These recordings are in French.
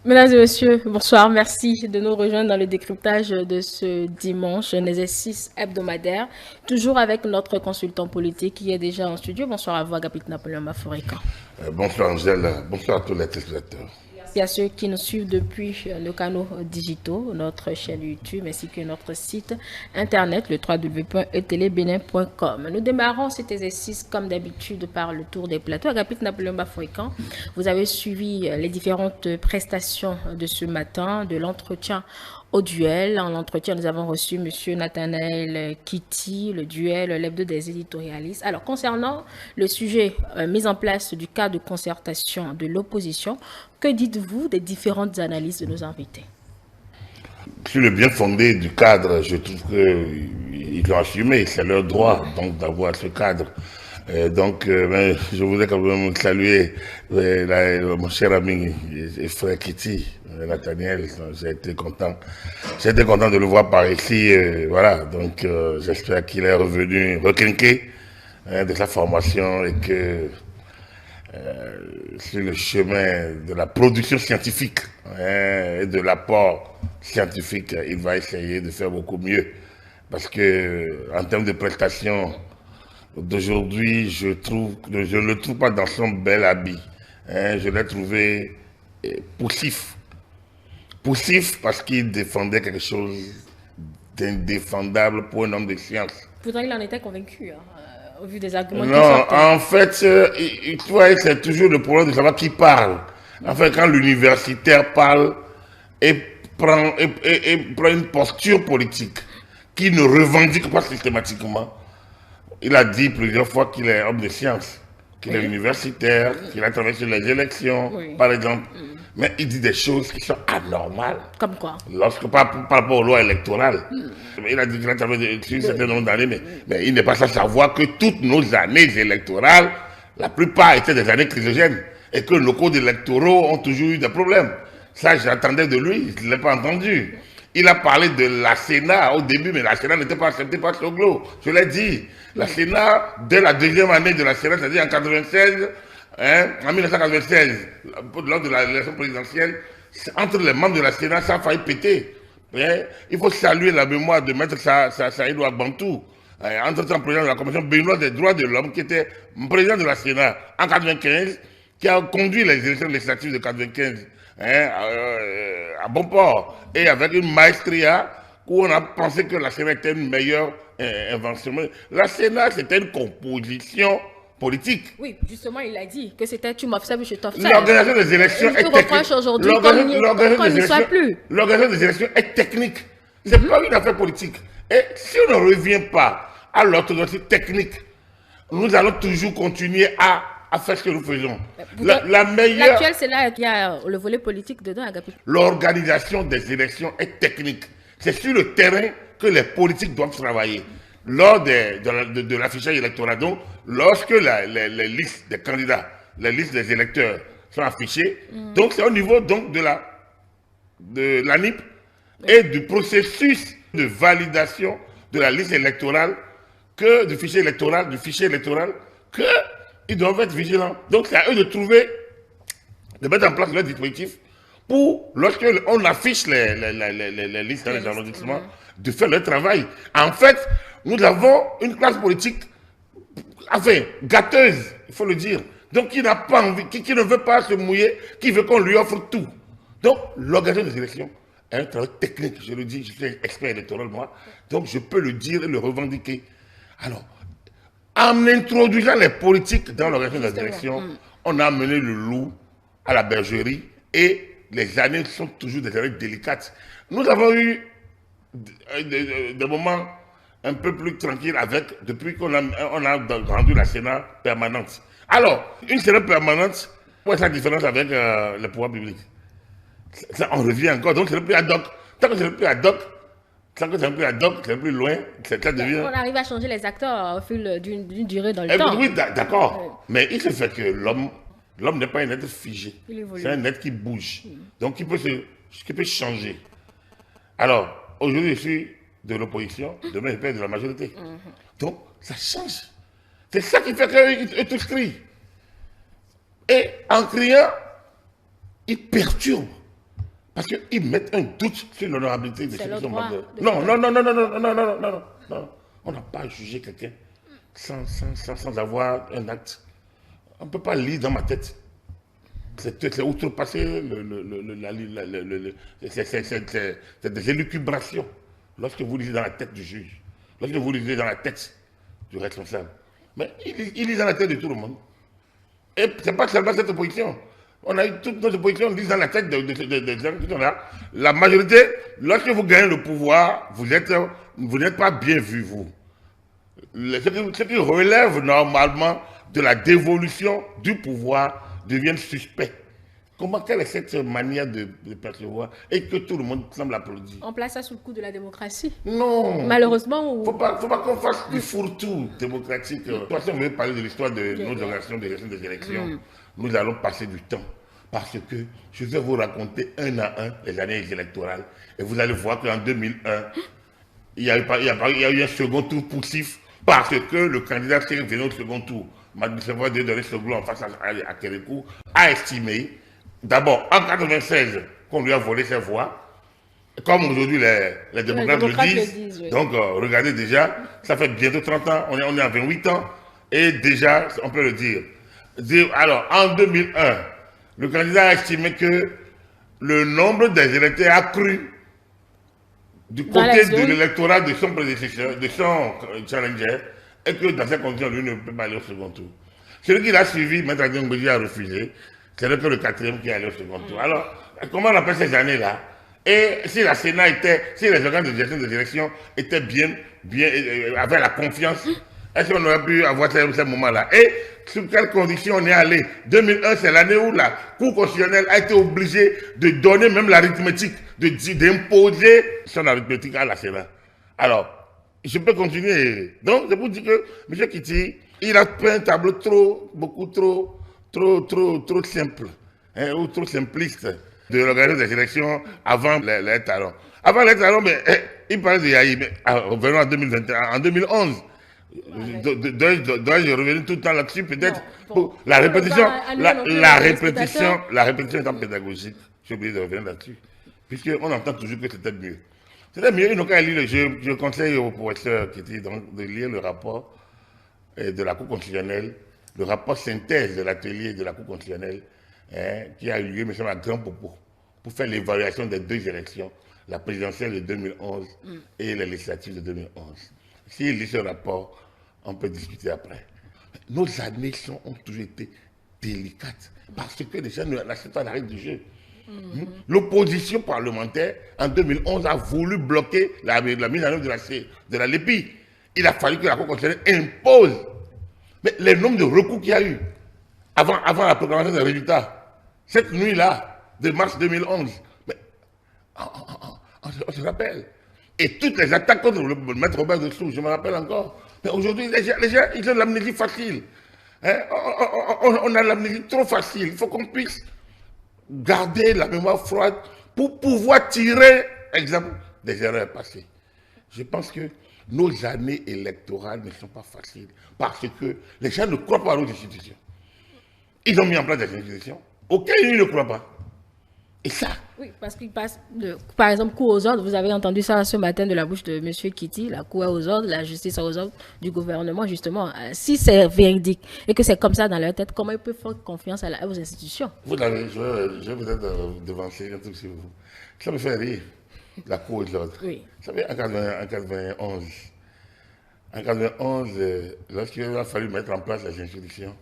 Mesdames et messieurs, bonsoir. Merci de nous rejoindre dans le décryptage de ce dimanche, un exercice hebdomadaire, toujours avec notre consultant politique qui est déjà en studio. Bonsoir à vous, Agapit Napoléon Mafoureka. Bonsoir Angèle, bonsoir à tous les téléspectateurs. Merci à ceux qui nous suivent depuis nos canaux digitaux, notre chaîne YouTube ainsi que notre site internet, le www.etelebenin.com. Nous démarrons cet exercice comme d'habitude par le tour des plateaux. Agapit Napoléon Mafoureka, vous avez suivi les différentes prestations de ce matin, de l'entretien au duel. En entretien, nous avons reçu M. Nathanaël Kitty, le duel, l'hebdo des éditorialistes. Alors, concernant le sujet mise en place du cadre de concertation de l'opposition, que dites-vous des différentes analyses de nos invités? Sur le bien fondé du cadre, je trouve qu'ils l'ont assumé, c'est leur droit donc d'avoir ce cadre. Je voudrais quand même saluer mon cher ami et frère Kitty, Nathaniel. J'ai été content de le voir par ici. Voilà, donc j'espère qu'il est revenu requinqué de sa formation et que sur le chemin de la production scientifique et de l'apport scientifique, il va essayer de faire beaucoup mieux. Parce que en termes de prestations d'aujourd'hui, je ne le trouve pas dans son bel habit. Je l'ai trouvé poussif. Poussif parce qu'il défendait quelque chose d'indéfendable pour un homme de science. Pourtant, il en était convaincu, au vu des arguments qu'il Non, sortait. en fait, c'est toujours le problème de savoir qui parle. En fait, quand l'universitaire parle et prend une posture politique qui ne revendique pas systématiquement, il a dit plusieurs fois qu'il est homme de science, qu'il est universitaire, qu'il a travaillé sur les élections, par exemple. Mais il dit des choses qui sont anormales. Comme quoi? Par rapport aux lois électorales. Il a dit qu'il a travaillé sur un certain nombre d'années, mais il n'est pas sans savoir que toutes nos années électorales, la plupart étaient des années chrysogènes. Et que nos codes électoraux ont toujours eu des problèmes. Ça, j'attendais de lui, je ne l'ai pas entendu. Il a parlé de la Sénat au début, mais la Sénat n'était pas acceptée par Soglo. Je l'ai dit. La Sénat, dès la deuxième année de la Sénat, c'est-à-dire en 96, en 1996, lors de l'élection présidentielle, entre les membres de la Sénat, ça a failli péter. Il faut saluer la mémoire de Maître Saïdou Agbantou, entre-temps président de la Commission béninoise des droits de l'homme, qui était président de la Sénat en 1995, qui a conduit les élections législatives de 1995 à bon port, et avec une maestria où on a pensé que la Sénat était une meilleure invention. La Sénat, c'était une composition politique. Oui, justement, il a dit que c'était tu m'observes, je t'observe. L'organisation des élections est technique. L'organisation des élections est technique. Ce n'est pas une affaire politique. Et si on ne revient pas à l'orthodoxie technique, nous allons toujours continuer à faire ce que nous faisons. L'actuel, c'est là qu'il y a le volet politique dedans, Agapit. L'organisation des élections est technique. C'est sur le terrain que les politiques doivent travailler. Lors de l'affichage électoral, donc, lorsque les listes des candidats, les listes des électeurs sont affichées, donc c'est au niveau donc, de la NIP et du processus de validation de la liste électorale, du fichier électoral, qu'ils doivent être vigilants. Donc c'est à eux de mettre en place leur dispositif pour, lorsqu'on affiche les listes dans les arrondissements, de faire leur travail. En fait, nous avons une classe politique, enfin, gâteuse, il faut le dire. Donc, qui n'a pas envie, qui ne veut pas se mouiller, qui veut qu'on lui offre tout. Donc, l'organisation des élections est un travail technique, je le dis, je suis expert électoral, moi. Donc, je peux le dire et le revendiquer. Alors, en introduisant les politiques dans l'organisation des élections, on a amené le loup à la bergerie et les années sont toujours des années délicates. Nous avons eu des moments un peu plus tranquilles depuis qu'on a rendu la Sénat permanente. Alors, une Sénat permanente, quelle est la différence avec les pouvoirs publics? Ça, on revient encore, donc c'est le plus ad hoc. Tant que c'est le plus ad hoc, c'est plus loin, ça devient... On arrive à changer les acteurs au fil d'une durée dans le temps. Oui, d'accord. Mais il se fait que l'homme n'est pas un être figé. C'est un être qui bouge. Donc, qui peut changer. Alors, aujourd'hui, je suis de l'opposition, demain, je peux être de la majorité. Donc, ça change. C'est ça qui fait qu'eux tous crient. Et en criant, ils perturbent. Parce qu'ils mettent un doute sur l'honorabilité de ceux qui sont membres. Non. On n'a pas à juger quelqu'un sans avoir un acte. On ne peut pas lire dans ma tête. C'est outrepasser c'est des élucubrations. Lorsque vous lisez dans la tête du juge, lorsque vous lisez dans la tête du responsable. Mais il lit dans la tête de tout le monde. Et ce n'est pas seulement cette opposition. On a eu toutes nos oppositions, on lit dans la tête des gens qui sont là. La majorité, lorsque vous gagnez le pouvoir, vous n'êtes pas bien vu, vous. Ce qui relève normalement de la dévolution du pouvoir deviennent suspects. Quelle est cette manière de percevoir et que tout le monde semble applaudir? On place ça sous le coup de la démocratie? Non. Malheureusement. Il ne faut pas qu'on fasse du fourre-tout démocratique. De toute façon, on veut parler de l'histoire de nos organisations de gestion des élections. Nous allons passer du temps. Parce que je vais vous raconter un à un les années électorales. Et vous allez voir qu'en 2001, il y a eu un second tour poussif parce que le candidat qui est venu au second tour, Madame de donner ce blanc en face à Kérékou, a estimé, d'abord en 1996, qu'on lui a volé ses voix, comme aujourd'hui les démocrates le disent. Oui. Donc regardez déjà, ça fait bientôt 30 ans, on est à 28 ans, et déjà, on peut le dire. Alors, en 2001, le candidat a estimé que le nombre des électeurs a cru du côté de l'électorat de son prédécesseur, de son challenger, et que dans ces conditions, lui ne peut pas aller au second tour. Celui qui l'a suivi, Maître Adjong a refusé, c'est que le quatrième qui est allé au second tour. Alors, comment on appelle ces années-là? Et si la Sénat si les organes de gestion des élections étaient avaient la confiance, est-ce qu'on aurait pu avoir ces moments-là? Et sous quelles conditions on est allé? 2001, c'est l'année où la Cour constitutionnelle a été obligée de donner même l'arithmétique, d'imposer son arithmétique à la Sénat. Alors, je peux continuer. Donc, c'est pour dire que M. Kiti, il a peint un tableau trop simple, hein, ou trop simpliste de l'organisation des élections avant les talons. Avant les talons, il parlait de Yahi, mais revenons en 2021, en 2011. Dois-je revenir tout le temps là-dessus, peut-être pour la répétition, la répétition étant pédagogique, j'ai oublié de revenir là-dessus, puisqu'on entend toujours que c'était mieux. C'était mieux, ils n'ont qu'à lire, je conseille aux professeurs qui étaient de lire le rapport de la Cour constitutionnelle, le rapport synthèse de l'atelier de la Cour constitutionnelle, qui a eu lieu, me semble, à Grand Popo, pour faire l'évaluation des deux élections, la présidentielle de 2011 et les législatives de 2011. S'il lit ce rapport, on peut discuter après. Nos années ont toujours été délicates parce que les gens n'acceptent pas la règle du jeu. L'opposition parlementaire, en 2011, a voulu bloquer la mise en œuvre de la LEPI. Il a fallu que la Cour constitutionnelle impose. Mais les nombres de recours qu'il y a eu avant la proclamation des résultats, cette nuit-là, de mars 2011, mais, on se rappelle. Et toutes les attaques contre le maître Robert Dessous, je me rappelle encore. Mais aujourd'hui, les gens, ils ont l'amnésie facile. Hein? On a l'amnésie trop facile. Il faut qu'on puisse garder la mémoire froide pour pouvoir tirer, exemple, des erreurs passées. Je pense que nos années électorales ne sont pas faciles parce que les gens ne croient pas à nos institutions. Ils ont mis en place des institutions auxquelles ils ne croient pas. Et ça. Oui, parce qu'il passe, par exemple, cour aux ordres, vous avez entendu ça ce matin de la bouche de M. Kiti, la cour aux ordres, la justice aux ordres du gouvernement, justement. Si c'est véridique et que c'est comme ça dans leur tête, comment ils peuvent faire confiance à vos institutions? Vous avez, je vais peut-être devancer un truc sur vous. Ça me fait rire, la cour aux ordres. Oui. Vous savez, en 91, lorsqu'il a fallu mettre en place les institutions,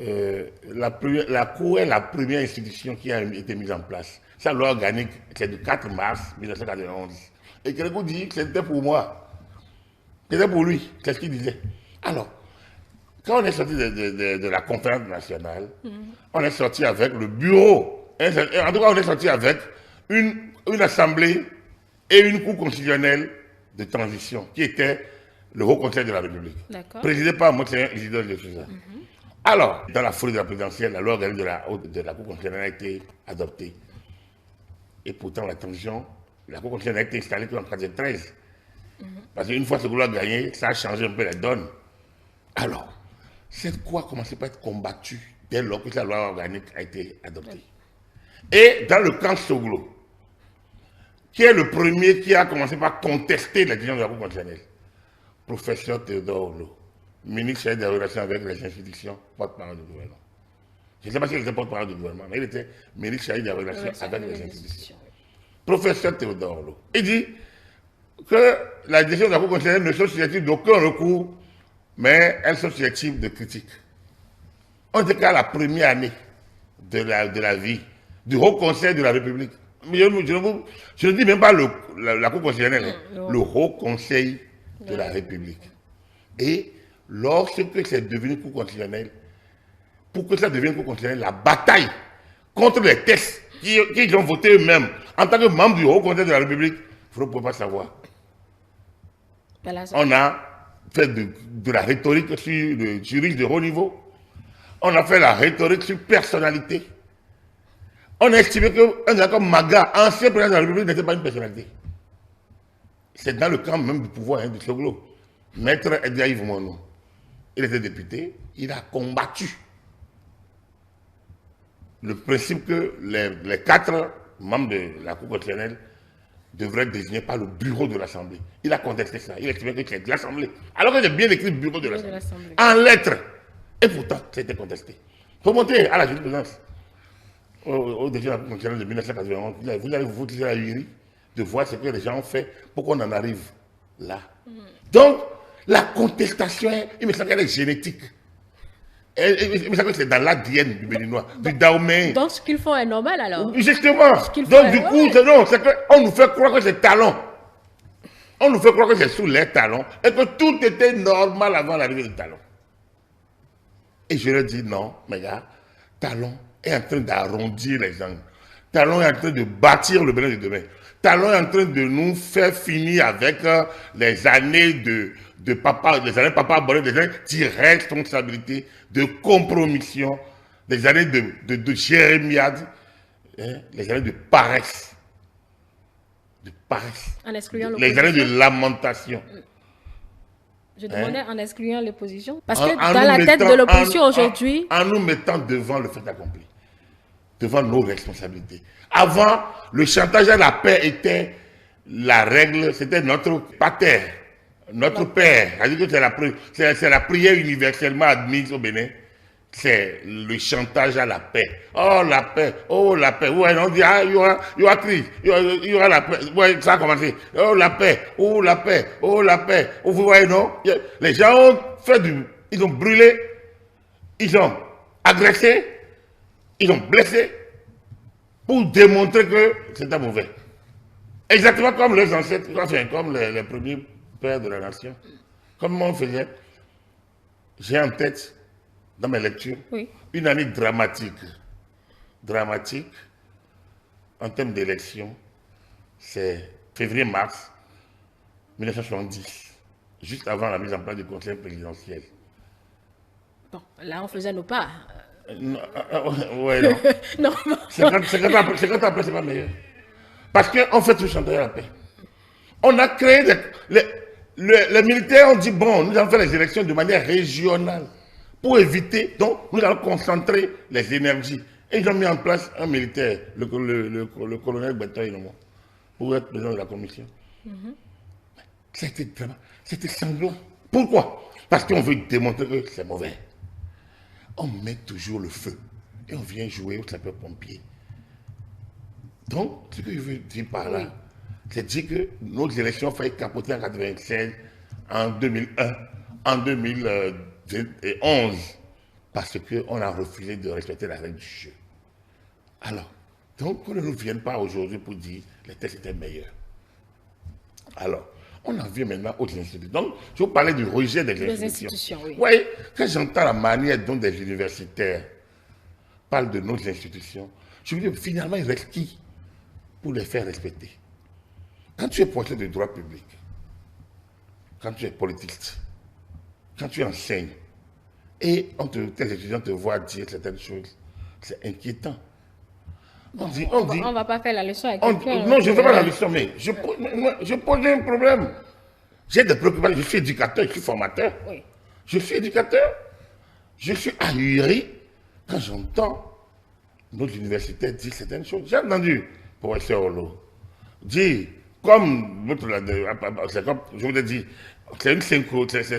la Cour est la première institution qui a été mise en place. Sa loi organique, c'est du 4 mars 1991. Et Kérékou dit que c'était pour moi. C'était pour lui. C'est ce qu'il disait. Alors, quand on est sorti de la conférence nationale, on est sorti avec le bureau. En tout cas, on est sorti avec une assemblée et une cour constitutionnelle de transition qui était le Haut Conseil de la République. Présidé par Monseigneur Isidore de Souza. Alors, dans la foulée de la présidentielle, la loi organique de la Cour constitutionnelle a été adoptée. Et pourtant, la transition, la Cour constitutionnelle a été installée en 1993. Parce qu'une fois ce gouvernement a gagné, ça a changé un peu la donne. Alors, cette Cour a commencé par être combattue dès lors que la loi organique a été adoptée. Et dans le camp Soglo, Qui est le premier qui a commencé par contester la décision de la Cour constitutionnelle? Professeur Théodore Orlo, ministre chargé des relations avec les institutions, porte-parole du gouvernement. Je ne sais pas s'il était porte-parole du gouvernement, mais il était ministre chargé des relations avec les institutions. Professeur Théodore Orlo. Il dit que la décision de la Cour constitutionnelle ne sont susceptibles d'aucun recours, mais elles sont susceptibles de critique. On était qu'à la première année de la vie du Haut Conseil de la République. Je ne dis même pas la Cour constitutionnelle, le Haut Conseil de la République. Et lorsque c'est devenu Cour constitutionnelle, pour que ça devienne Cour constitutionnelle, la bataille contre les textes qu'ils ont votés eux-mêmes en tant que membre du Haut Conseil de la République, vous ne pouvez pas savoir. On a fait de la rhétorique sur le juriste de haut niveau. On a fait la rhétorique sur personnalité. On a estimé qu'un gars comme Maga, ancien président de la République, n'était pas une personnalité. C'est dans le camp même du pouvoir de Soglo. Maître Edgar Yves Mono, il était député, il a combattu le principe que les 4 membres de la Cour constitutionnelle devraient être désignés par le bureau de l'Assemblée. Il a contesté ça, il a estimé que c'est de l'Assemblée. Alors que j'ai bien écrit le bureau de l'Assemblée. En lettres. Et pourtant, ça a été contesté. Il faut monter à la jurisprudence. Au début de la Cour constitutionnelle de 1991, vous allez vous dire la jury de voir ce que les gens ont fait pour qu'on en arrive là. Donc, la contestation, il me semble qu'elle est génétique. Il me semble que c'est dans l'ADN du Béninois, du Dahomey. Donc, ce qu'ils font est normal alors? Justement. Donc, du coup, c'est qu'on nous fait croire que c'est talent. On nous fait croire que c'est sous les talons et que tout était normal avant l'arrivée du talon. Et je leur dis non, mes gars, Talon est en train d'arrondir les angles. Talon est en train de bâtir le Bénin de demain. Talon est en train de nous faire finir avec les années de papa, les années papa abonné, des années d'irresponsabilité, de compromission, des années de jérémiade, hein, les années de paresse. De paresse. En excluant les années de lamentation. Je demandais en excluant l'opposition. Parce que dans la tête de l'opposition aujourd'hui... En nous mettant devant le fait accompli. Devant nos responsabilités. Avant, le chantage à la paix était la règle, c'était notre pater, notre père. C'est-à-dire que c'est la prière universellement admise au Bénin. C'est le chantage à la paix. Oh la paix, oh la paix. Ouais, on dit, ah, il y aura crise, il y aura la paix. Ouais, ça a commencé. Oh la paix, oh la paix, oh la paix. Oh, vous voyez, non? Les gens ont fait ils ont brûlé, ils ont agressé, ils ont blessé pour démontrer que c'était mauvais. Exactement comme les ancêtres, comme les premiers pères de la nation. Comme on faisait. J'ai en tête dans mes lectures, une année dramatique. Dramatique, en termes d'élection, c'est février-mars 1970, juste avant la mise en place du conseil présidentiel. Bon, là on faisait nos pas. Ouais, non. Non. 50 ans après, c'est pas meilleur. Parce qu'on fait tout chanter à la paix. On a créé les militaires ont dit, bon, nous allons faire les élections de manière régionale. Pour éviter, donc, nous allons concentrer les énergies. Et ils ont mis en place un militaire, le colonel Benton Ilomo, pour être président de la commission. C'était sanglant. Pourquoi? Parce qu'on veut démontrer que c'est mauvais. On met toujours le feu. Et on vient jouer au sapeur-pompier. Donc, ce que je veux dire par là, c'est dire que nos élections ont failli capoter en 1996, en 2001, en 2011, parce qu'on a refusé de respecter la règle du jeu. Alors, donc, qu'on ne nous vienne pas aujourd'hui pour dire que les tests étaient meilleurs. Alors, on en vient maintenant aux institutions. Donc, je vous parlais du rejet des institutions. Oui. Oui, quand j'entends la manière dont des universitaires parlent de nos institutions, je me dis, finalement, il reste qui pour les faire respecter? Quand tu es professeur de droit public, quand tu es politiste, quand tu enseignes, et tes étudiants te voient dire certaines choses, c'est inquiétant. On ne va pas faire la leçon avec quelqu'un. Non, je ne fais pas la leçon, mais je pose un problème. J'ai des préoccupations. Je suis éducateur, je suis formateur. Oui. Je suis éducateur. Je suis ahuri quand j'entends nos universitaires dire certaines choses. J'ai entendu, professeur Orlo, dit, comme je vous ai dit, c'est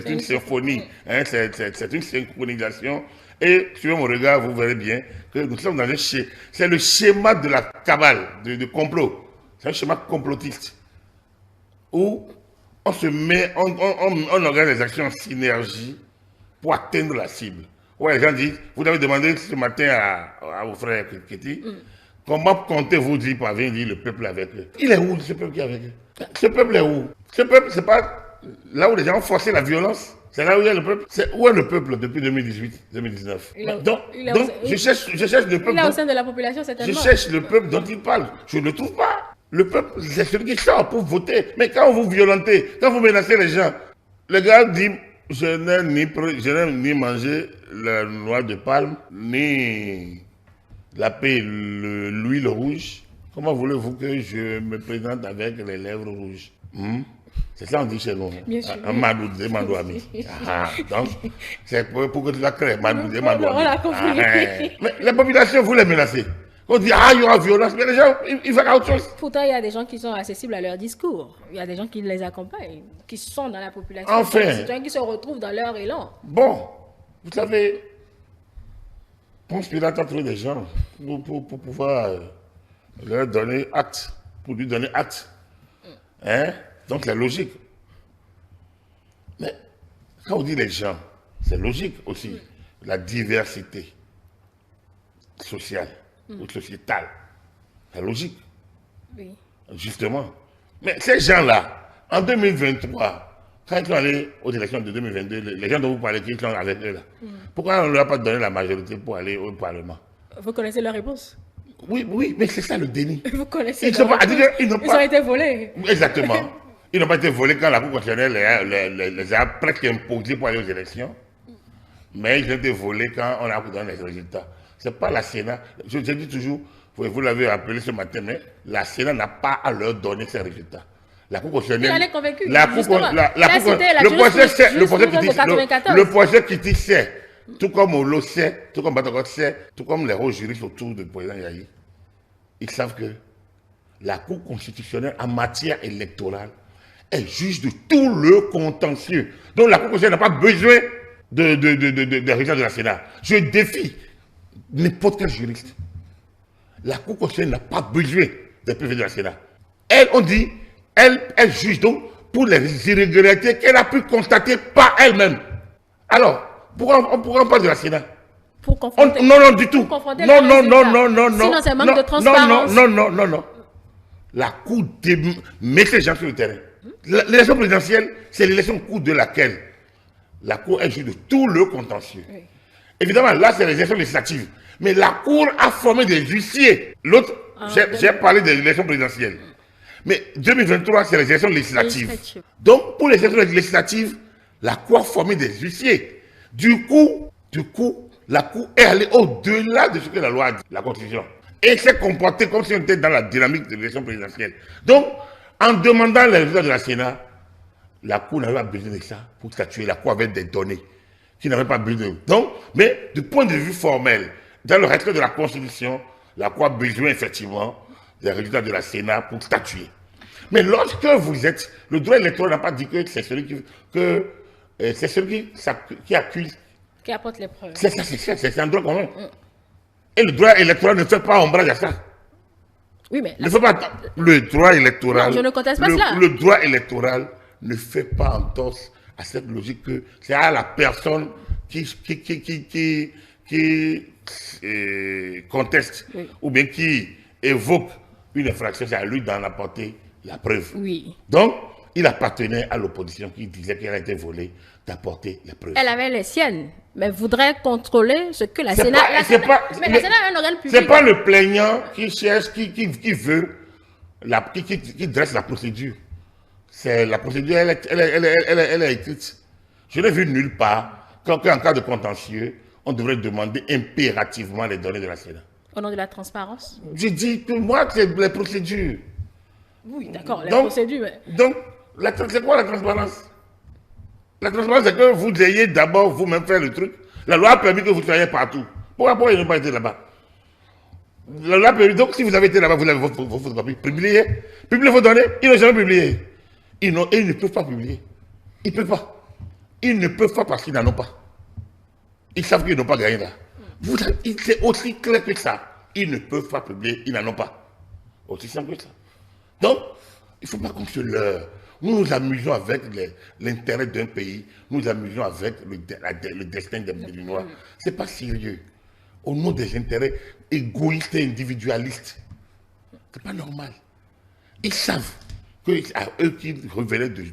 une symphonie, hein, c'est une synchronisation. Et suivant mon regard, vous verrez bien que nous sommes dans un schéma. C'est le schéma de la cabale, de complot. C'est un schéma complotiste. Où on se met, on organise les actions en synergie pour atteindre la cible. Ouais, les gens disent, vous avez demandé ce matin à vos frères Kéti, comment comptez-vous dire parvenir dire le peuple avec eux? Il est où ce peuple qui est avec eux? Ce peuple est où? Ce peuple, c'est pas là où les gens ont forcé la violence. C'est là où il y a le peuple. C'est où est le peuple depuis 2018-2019? Donc, je cherche le peuple. Il est au sein de la population, certainement. Je cherche le peuple dont il parle. Je ne le trouve pas. Le peuple, c'est celui qui sort pour voter. Mais quand vous violentez, quand vous menacez les gens, le gars dit, je n'ai ni mangé la noix de palme, ni la paix, l'huile rouge. Comment voulez-vous que je me présente avec les lèvres rouges? C'est ça on dit chez nous. Bien sûr. Un madoudé, madouami. Donc, c'est pour que tu vas créer madoudé, madouami. On l'a compris. Mais la population, vous les menacez. On dit, il y aura violence, mais les gens, ils font autre chose. Pourtant, il y a des gens qui sont accessibles à leur discours. Il y a des gens qui les accompagnent, qui sont dans la population. Enfin. Des citoyens qui se retrouvent dans leur élan. Bon, vous savez, Ponce Pilate a trouvé des gens pour pouvoir leur donner acte, pour lui donner acte. Hein? Donc c'est logique. Mais quand on dit les gens, c'est logique aussi. La diversité sociale ou sociétale, c'est logique. Oui. Justement. Mais ces gens-là, en 2023, quand ils sont allés aux élections de 2022, les gens dont vous parlez, qui sont avec eux là, pourquoi on ne leur a pas donné la majorité pour aller au Parlement? Vous connaissez leur réponse? Oui, mais c'est ça le déni. Vous connaissez Ils ont été volés. Exactement. Ils n'ont pas été volés quand la Cour constitutionnelle les a presque imposés pour aller aux élections. Mais ils ont été volés quand on a donné les résultats. Ce n'est pas la Sénat. Je dis toujours, vous l'avez appelé ce matin, mais la Sénat n'a pas à leur donner ces résultats. La Cour constitutionnelle. Il en est convaincu. Le procès critique sait, tout comme Olo sait, tout comme Batakot sait, tout comme les hauts juristes autour du président Yahi, ils savent que la Cour constitutionnelle en matière électorale est juge de tout le contentieux. Donc la Cour constitutionnelle n'a pas besoin de résultats de la Sénat. Je défie n'importe quel juriste. La Cour constitutionnelle n'a pas besoin des PV de la Sénat. Elle juge donc pour les irrégularités qu'elle a pu constater par elle-même. Alors, pourquoi on parle de la Sénat? Pour confronter. Non, du tout. Non. Sinon, c'est manque de transparence. Non. La Cour met ces gens sur le terrain. L'élection présidentielle, c'est l'élection au cours de laquelle la Cour est juge de tout le contentieux. Oui. Évidemment, là, c'est les élections législatives. Mais la Cour a formé des huissiers. L'autre, j'ai parlé des élections présidentielles. Mais 2023, c'est les élections législatives. Donc, pour les élections législatives, la Cour a formé des huissiers. Du coup, la Cour est allée au-delà de ce que la loi a dit, la Constitution. Et s'est comportée comme si on était dans la dynamique de l'élection présidentielle. Donc, en demandant les résultats de la Sénat, la Cour n'avait pas besoin de ça pour statuer. La Cour avait des données qui n'avaient pas besoin. Donc, mais du point de vue formel, dans le respect de la Constitution, la Cour a besoin effectivement des résultats de la Sénat pour statuer. Mais lorsque vous êtes, le droit électoral n'a pas dit que c'est celui qui accuse. Qui apporte les preuves. C'est un droit commun. Et le droit électoral ne fait pas ombrage à ça. Oui, mais... Le droit électoral... Non, je ne conteste pas cela. Le droit électoral ne fait pas entorse à cette logique que c'est à la personne qui conteste ou bien qui évoque une infraction, c'est à lui d'en apporter la preuve. Oui. Donc, il appartenait à l'opposition qui disait qu'elle a été volée d'apporter les preuves. Elle avait les siennes, mais voudrait contrôler ce que la Sénat... Mais la Sénat est un organe public. C'est pas le plaignant qui cherche, qui veut, qui dresse la procédure. C'est la procédure, elle est écrite. Je n'ai vu nulle part qu'en cas de contentieux, on devrait demander impérativement les données de la Sénat. Au nom de la transparence? Je dis que moi, c'est les procédures. Oui, d'accord, les procédures. Mais... Donc, c'est quoi la transparence? La transparence, c'est que vous ayez d'abord vous-même fait le truc. La loi a permis que vous soyez partout. Pourquoi ils n'ont pas été là-bas? Donc, si vous avez été là-bas, vous avez vos photographies, publiez. Publiez vos données. Ils n'ont jamais publié. Ils ne peuvent pas publier. Ils ne peuvent pas. Ils ne peuvent pas parce qu'ils n'en ont pas. Ils savent qu'ils n'ont pas gagné là. C'est aussi clair que ça. Ils ne peuvent pas publier, ils n'en ont pas. Aussi simple que ça. Donc, il ne faut pas qu'on se leurre. Nous nous amusons avec l'intérêt d'un pays, nous nous amusons avec le destin des Béninois. Ce n'est pas sérieux. Au nom des intérêts égoïstes et individualistes. Ce n'est pas normal. Ils savent que à eux qui révélaient de...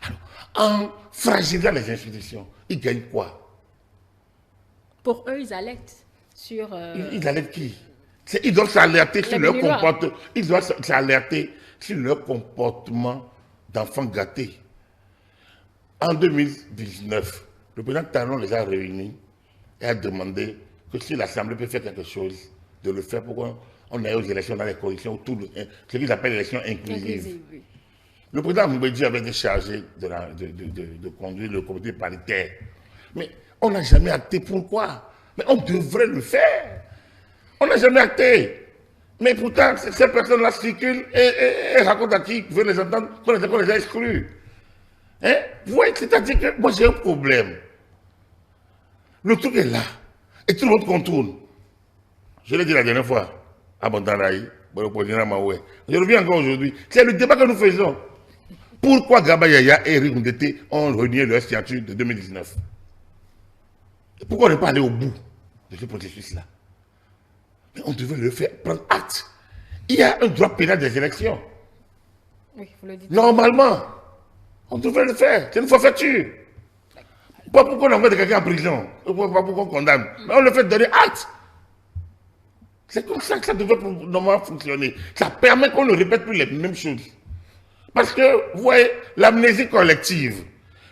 Alors, en fragilisant les institutions, ils gagnent quoi? Pour eux, ils alertent sur... Ils alertent qui? Ils doivent s'alerter sur leur comportement. Ils doivent s'alerter sur leur comportement d'enfants gâtés. En 2019, le président Talon les a réunis et a demandé que si l'Assemblée peut faire quelque chose, de le faire pour qu'on aille aux élections dans les conditions, ce qu'ils appellent l'élection inclusive. Oui. Le président Mbedji avait été chargé de conduire le comité paritaire. Mais on n'a jamais acté. Pourquoi? Mais on devrait le faire. On n'a jamais acté. Mais pourtant, ces personnes-là circulent et racontent à qui veut les entendre qu'on les a exclus. Hein? Vous voyez, c'est-à-dire que moi j'ai un problème. Le truc est là. Et tout le monde contourne. Je l'ai dit la dernière fois à Bandaraï, je reviens encore aujourd'hui. C'est le débat que nous faisons. Pourquoi Garba Yaya et Eric Ndete ont renié leur signature de 2019? Pourquoi ne pas aller au bout de ce processus-là? Mais on devait le faire, prendre acte. Il y a un droit pénal des élections. Oui, vous le dites. Normalement, on devrait le faire. C'est une forfaiture. Pas pourquoi on envoie quelqu'un en prison. Pas pourquoi on condamne. Mais on le fait donner acte. C'est comme ça que ça devrait normalement fonctionner. Ça permet qu'on ne répète plus les mêmes choses. Parce que, vous voyez, l'amnésie collective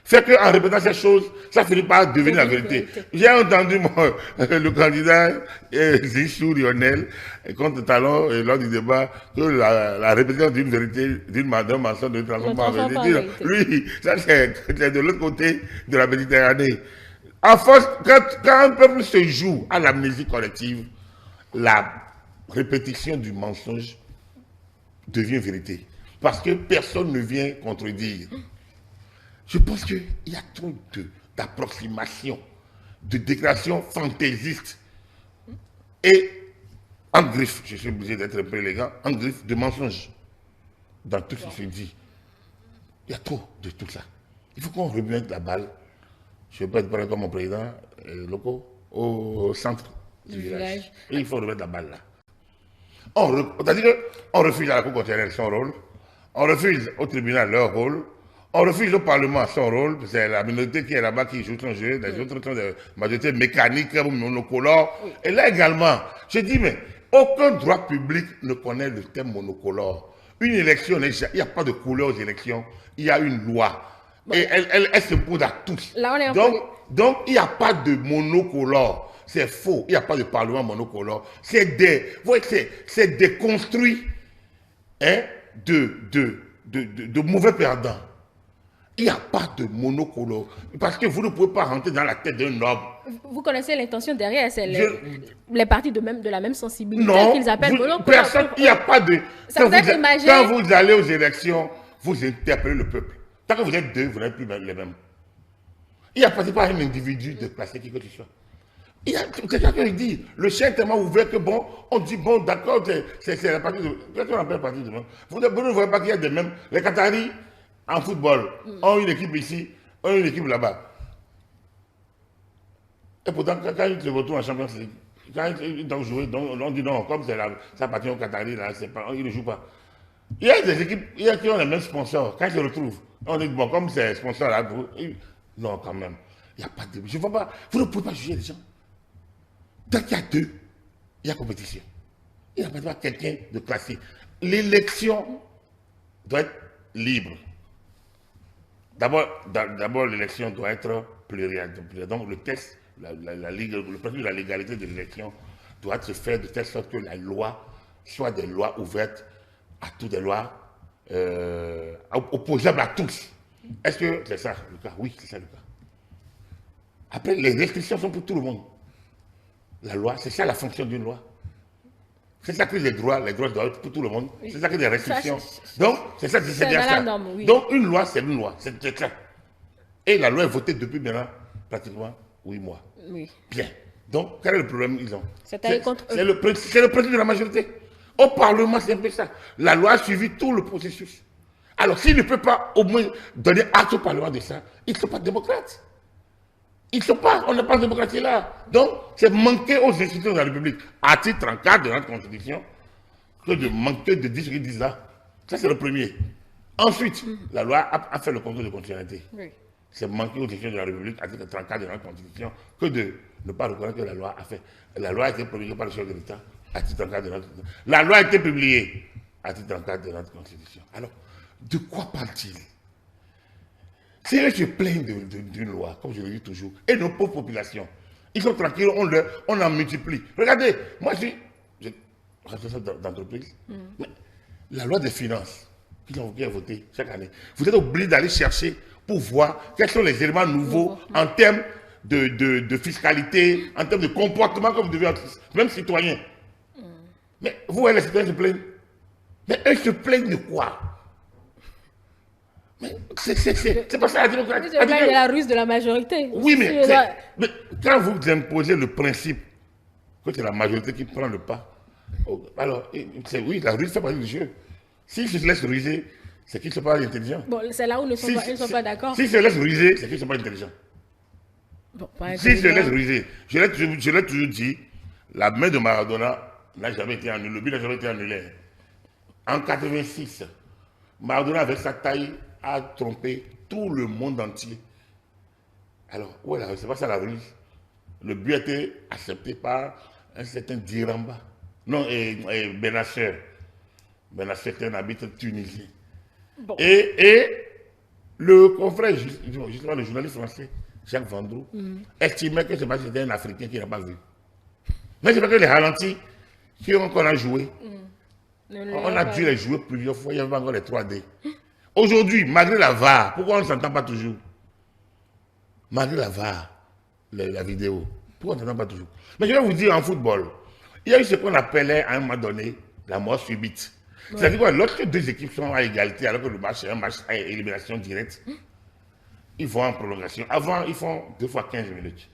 fait qu'en répétant ces choses, ça finit par devenir la vérité. J'ai entendu le candidat Zichou Lionel contre Talon lors du débat que la répétition d'une vérité, d'une mensonge, de transforme en vérité. Lui, ça c'est de l'autre côté de la Méditerranée. En force, quand un peuple se joue à l'amnésie collective, la répétition du mensonge devient vérité. Parce que personne ne vient contredire. Je pense qu'il y a trop d'approximations, de déclarations fantaisistes et en griffe, je suis obligé d'être un peu élégant, en griffe de mensonges dans tout ce qui se dit. Il y a trop de tout ça. Il faut qu'on remette la balle, je ne vais pas être pareil comme mon président local, au centre du village. Et il faut remettre la balle là. C'est-à-dire qu'on refuse à la Cour constitutionnelle son rôle, on refuse au tribunal leur rôle, on refuse au Parlement son rôle, c'est la minorité qui est là-bas qui joue son jeu, les autres sont des majorités mécaniques, monocolores. Oui. Et là également, je dis, mais aucun droit public ne connaît le thème monocolore. Une élection, il n'y a pas de couleur aux élections, il y a une loi. Bon. Et elle s'impose à tous. Là, donc, il n'y a pas de monocolore. C'est faux, il n'y a pas de Parlement monocolore. C'est des construits hein, de mauvais perdants. Il n'y a pas de monocolore. Parce que vous ne pouvez pas rentrer dans la tête d'un homme. Vous connaissez l'intention derrière, c'est les partis de la même sensibilité qu'ils appellent monocolore. Personne, il n'y a pas de... Quand vous allez aux élections, vous interpellez le peuple. Tant que vous êtes deux, vous n'êtes plus les mêmes. Il n'y a pas un individu de placer qui que ce soit. Il y a quelqu'un qui dit, le chien est tellement ouvert que bon, on dit bon, d'accord, c'est la partie de... Qu'est-ce qu'on appelle partie de même? Vous ne voyez pas qu'il y a des mêmes. Les Qataris, en football, ont une équipe ici, ont une équipe là-bas. Et pourtant, quand ils se retrouvent en Champions League, quand ils doivent jouer, on dit non, comme ça appartient aux Qataris, là, ils ne jouent pas. Il y a des équipes qui ont les mêmes sponsors. Quand ils se retrouvent, on dit bon, comme c'est sponsor là, non, quand même. Il n'y a pas de... Je ne vois pas. Vous ne pouvez pas juger les gens. Tant qu'il y a deux, il y a compétition. Il n'y a pas quelqu'un de classé. L'élection doit être libre. D'abord, l'élection doit être plurielle. Donc, le test, le principe de la légalité de l'élection doit se faire de telle sorte que la loi soit des lois ouvertes à toutes, des lois opposables à tous. Est-ce que c'est ça le cas? Oui, c'est ça le cas. Après, les restrictions sont pour tout le monde. La loi, c'est ça la fonction d'une loi. C'est ça que les droits doivent être pour tout le monde. Oui. C'est ça que les restrictions. Ça, Donc, c'est ça, c'est bien ça. norme, oui. Donc, une loi, c'est une loi. C'est ça. Et la loi est votée depuis maintenant pratiquement 8 mois. Oui. Bien. Donc, quel est le problème qu'ils ont? C'est aller contre eux. C'est le principe de la majorité. Au Parlement, c'est un peu ça. La loi a suivi tout le processus. Alors, s'il ne peut pas au moins donner acte au Parlement de ça, ils ne sont pas démocrates. Ils ne sont pas, on n'a pas de démocratie là. Donc, c'est manquer aux institutions de la République, article 34 de notre Constitution, que de manquer de dire ce qu'ils disent là. Ça, c'est le premier. Ensuite, la loi a fait le contrôle de constitutionnalité. Oui. C'est manquer aux institutions de la République, article 34 de notre Constitution, que de ne pas reconnaître que la loi a fait. La loi a été promulguée par le chef de l'État, article 34 de notre Constitution. La loi a été publiée, article 34 de notre Constitution. Alors, de quoi parle-t-il? Si eux se plaignent d'une loi, comme je le dis toujours, et nos pauvres populations, ils sont tranquilles, on en multiplie. Regardez, moi je suis responsable d'entreprise, mais la loi des finances qui est votée chaque année, vous êtes obligé d'aller chercher pour voir quels sont les éléments nouveaux en termes de fiscalité, en termes de comportement que vous devez être, même citoyen. Mais vous, les citoyens se plaignent. Mais eux se plaignent de quoi? C'est pas ça la démocratie. C'est la ruse de la majorité. Oui, mais quand vous imposez le principe que c'est la majorité qui prend le pas, alors, oui, la ruse fait partie du jeu. S'ils se laissent ruser, c'est qu'ils ne sont pas intelligents. Bon, c'est là où ils ne sont pas d'accord. S'ils se laissent ruser, c'est qu'ils ne sont pas intelligents. Bon, s'ils se laissent ruser, je l'ai toujours dit, la main de Maradona n'a jamais été annulée, le but n'a jamais été annulé. En 86, Maradona, avec sa taille, a trompé tout le monde entier. Alors, voilà, c'est pas ça la ruse. Le but a été accepté par un certain Diramba. Non, et Benacher. Benacher est un habitant tunisien. Bon. Et le confrère, justement le journaliste français, Jacques Vendroux, estimait que c'était un Africain qui n'a pas vu. Mais c'est parce que les ralentis qu'on a joué, on a dû les jouer plusieurs fois, il y avait encore les 3D. Aujourd'hui, malgré la VAR, pourquoi on ne s'entend pas toujours? Malgré la VAR, la vidéo, pourquoi on ne s'entend pas toujours? Mais je vais vous dire, en football, il y a eu ce qu'on appelait à un moment donné la mort subite. Ouais. C'est-à-dire que lorsque deux équipes sont à égalité, alors que le match est un match à élimination directe, ils vont en prolongation. Avant, ils font 2 fois 15 minutes.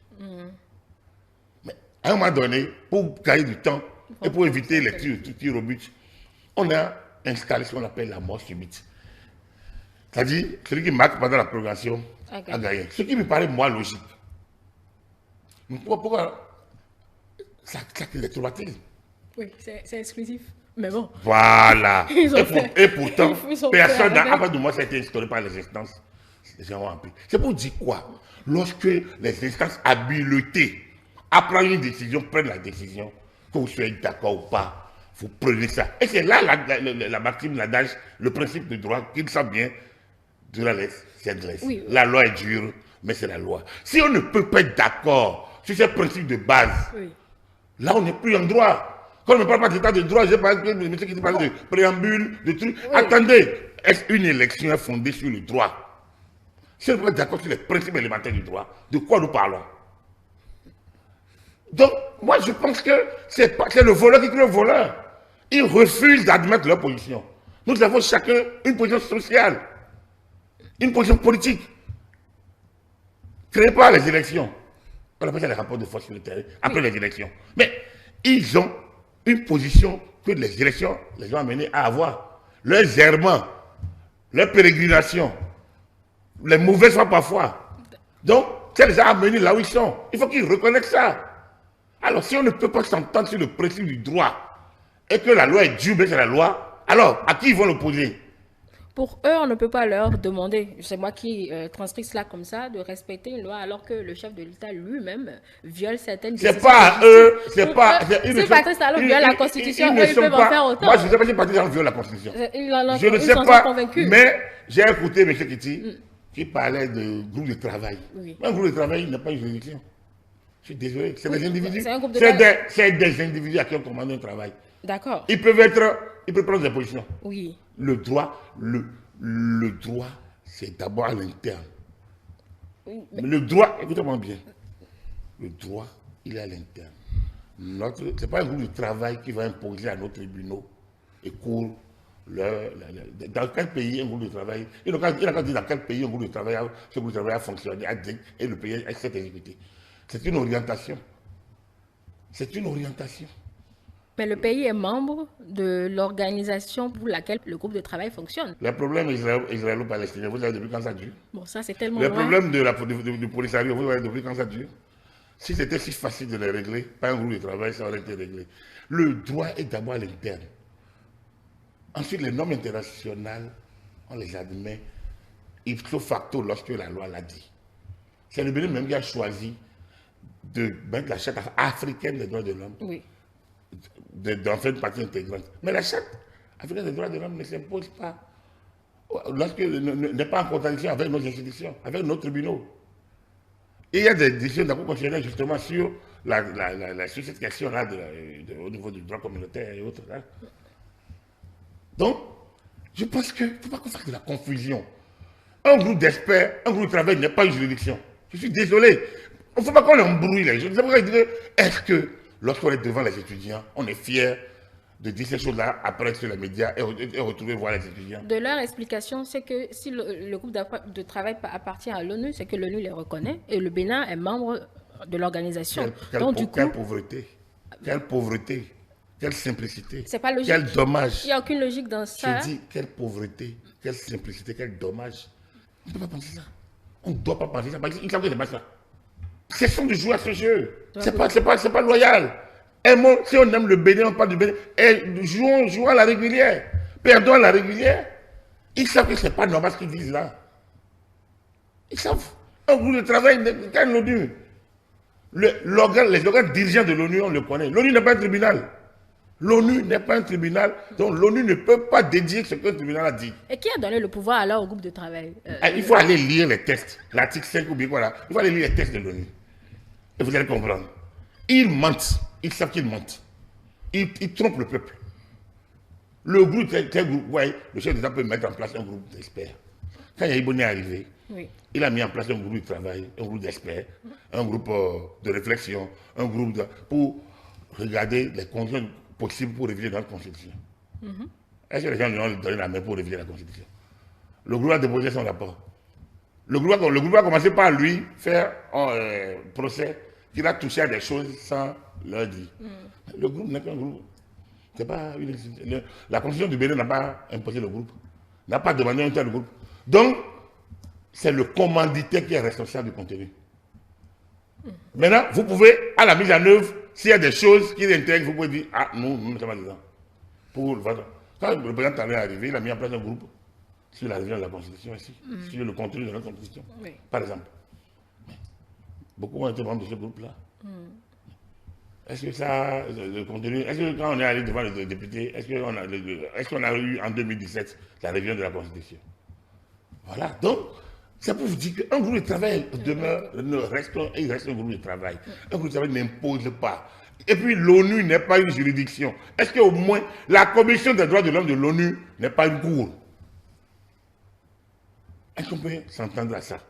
Mais à un moment donné, pour gagner du temps et pour éviter les tirs au but, on a installé ce qu'on appelle la mort subite. C'est-à-dire, celui qui marque pendant la prolongation a gagné. Ce qui me paraît, moi, logique. Pourquoi ça crée des traumatismes? Oui, c'est exclusif. Mais bon. Voilà. Et pourtant, personne n'a, avant de moi, ça a été instauré par les instances. C'est pour dire quoi? Lorsque les instances habilitées à prendre une décision, prennent la décision, que vous soyez d'accord ou pas, vous prenez ça. Et c'est là la maxime, l'adage, le principe de droit, qu'il sent bien, de la laisse, c'est de laisse. Oui. La loi est dure, mais c'est la loi. Si on ne peut pas être d'accord sur ces principes de base, là, on n'est plus en droit. Quand on ne parle pas d'état de droit, j'ai parlé de monsieur qui parle de préambule, de trucs. Attendez, est-ce qu'une élection est fondée sur le droit? Si on n'est pas d'accord sur les principes élémentaires du droit, de quoi nous parlons? Donc, moi, je pense que c'est le voleur qui crée le voleur. Ils refusent d'admettre leur position. Nous avons chacun une position sociale, une position politique, créée par les élections. On appelle ça les rapports de force sur le terrain, après les élections. Mais ils ont une position que les élections les ont amenés à avoir. Leurs errements, leurs pérégrinations, les mauvais choix parfois. Donc, ça les a amenés là où ils sont. Il faut qu'ils reconnaissent ça. Alors, si on ne peut pas s'entendre sur le principe du droit et que la loi est due, mais c'est la loi, alors à qui ils vont l'opposer? Pour eux, on ne peut pas leur demander, c'est moi qui transcris cela comme ça, de respecter une loi alors que le chef de l'État lui-même viole certaines décisions. C'est pas à eux, c'est pas... Si Patrice Talon viole la Constitution, eux, ils peuvent en faire autant. Moi, je ne sais pas si Patrice Talon viole la Constitution. Je ne sais pas, mais j'ai écouté M. Kitty qui parlait de groupe de travail. Un groupe de travail n'est pas une juridiction. Je suis désolé, c'est des individus. C'est des individus à qui on commande un travail. D'accord. Ils peuvent prendre des positions. Oui. Le droit, c'est d'abord à l'interne. Oui, mais... Le droit, écoutez-moi bien, le droit, il est à l'interne. Ce n'est pas un groupe de travail qui va imposer à nos tribunaux et cours dans quel pays un groupe de travail, il a qu'à dire dans quel pays un groupe de travail, ce groupe de travail a fonctionné, et le pays s'est exécuté. C'est une orientation. C'est une orientation. Mais le pays est membre de l'organisation pour laquelle le groupe de travail fonctionne. Le problème israélo-palestinien, vous savez depuis quand ça dure? Bon, ça c'est tellement Le loin. problème du Polisario, vous savez depuis quand ça dure? Si c'était si facile de les régler, pas un groupe de travail, ça aurait été réglé. Le droit est d'abord à l'interne. Ensuite, les normes internationales, on les admet ipso facto lorsque la loi l'a dit. C'est le Bénin même qui a choisi de mettre la charte africaine des droits de l'homme, Oui. d'en faire une partie intégrante. Mais la charte africaine des droits de l'homme ne s'impose pas, n'est pas en contradiction avec nos institutions, avec nos tribunaux. Et il y a des décisions de la Cour constitutionnelle justement sur sur cette question-là au niveau du droit communautaire et autres. Là. Donc, je pense qu'il ne faut pas qu'on fasse de la confusion. Un groupe d'experts, un groupe de travail n'est pas une juridiction. Je suis désolé. Il ne faut pas qu'on embrouille les gens. Est-ce que lorsqu'on est devant les étudiants, on est fier de dire ces choses-là après sur les médias et retrouver voir les étudiants? De leur explication, c'est que si le groupe de travail appartient à l'ONU, c'est que l'ONU les reconnaît et le Bénin est membre de l'organisation. Quelle pauvreté, quelle pauvreté, quelle simplicité, c'est pas logique. Quel dommage. Il n'y a aucune logique dans ça. Je dis, quelle pauvreté, quelle simplicité, quel dommage. On ne peut pas penser ça. On ne doit pas penser ça. Il savent que c'est pas ça. Cessons de jouer à ce jeu. C'est pas loyal. Si on aime le Bénin, on parle du Bénin. Jouons à la régulière. Perdons à la régulière. Ils savent que ce n'est pas normal ce qu'ils disent là. Ils savent. Un groupe de travail, quand l'ONU, les organes dirigeants de l'ONU, on le connaît. L'ONU n'est pas un tribunal. L'ONU n'est pas un tribunal, donc l'ONU ne peut pas dédier ce que le tribunal a dit. Et qui a donné le pouvoir alors au groupe de travail? Il faut aller lire les textes, l'article 5 ou bien quoi là. Il faut aller lire les textes de l'ONU. Et vous allez comprendre. Ils mentent, ils savent qu'ils mentent. Ils trompent le peuple. Le groupe, ouais, le chef d'État peut mettre en place un groupe d'experts. Quand Yahiboune est arrivé, oui, il a mis en place un groupe de travail, un groupe d'experts, un groupe de réflexion, un groupe pour regarder les conditions possible pour réviser notre constitution. Est-ce que les gens lui ont donné la main pour réviser la constitution? Le groupe a déposé son rapport. Le groupe a commencé par lui faire un procès qu'il a touché à des choses sans leur dire. Le groupe n'est qu'un groupe. Pas la constitution du Bénin n'a pas imposé le groupe, n'a pas demandé un tel groupe. Donc, c'est le commanditaire qui est responsable du contenu. Maintenant, vous pouvez, à la mise en œuvre, s'il y a des choses qui l'intéressent, vous pouvez dire, ah, nous ne sommes pas dedans. Quand le président Talon est arrivé, il a mis en place un groupe sur la révision de la Constitution ici, sur le contenu de notre Constitution, par exemple. Beaucoup ont été membres de ce groupe-là. Est-ce que ça, le contenu, est-ce que quand on est allé devant les députés, est-ce qu'on a eu en 2017 la révision de la Constitution? Voilà, donc, c'est pour vous dire qu'un groupe de travail demeure, il reste un groupe de travail. Un groupe de travail n'impose pas. Et puis l'ONU n'est pas une juridiction. Est-ce qu'au moins la Commission des droits de l'homme de l'ONU n'est pas une cour? Est-ce qu'on peut s'entendre à ça?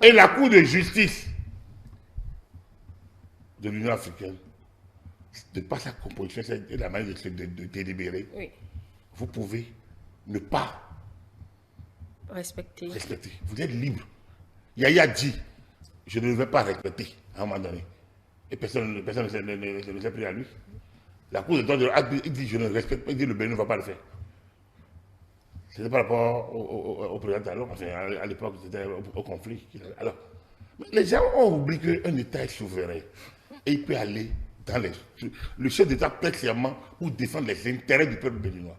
Et la Cour de justice de l'Union africaine, de par sa composition et la manière de délibérer, oui, vous pouvez ne pas respecter. Vous êtes libre. Yahya dit, je ne vais pas respecter à un moment donné. Et personne ne s'est pris à lui. La Cour de droit de l'homme, il dit, je ne respecte pas, il dit, le Bénin ne va pas le faire. C'était par rapport au président Talon, enfin, à l'époque, c'était au conflit. Alors, les gens ont oublié qu'un État est souverain. Et il peut aller dans le chef d'État prête serment pour défendre les intérêts du peuple béninois.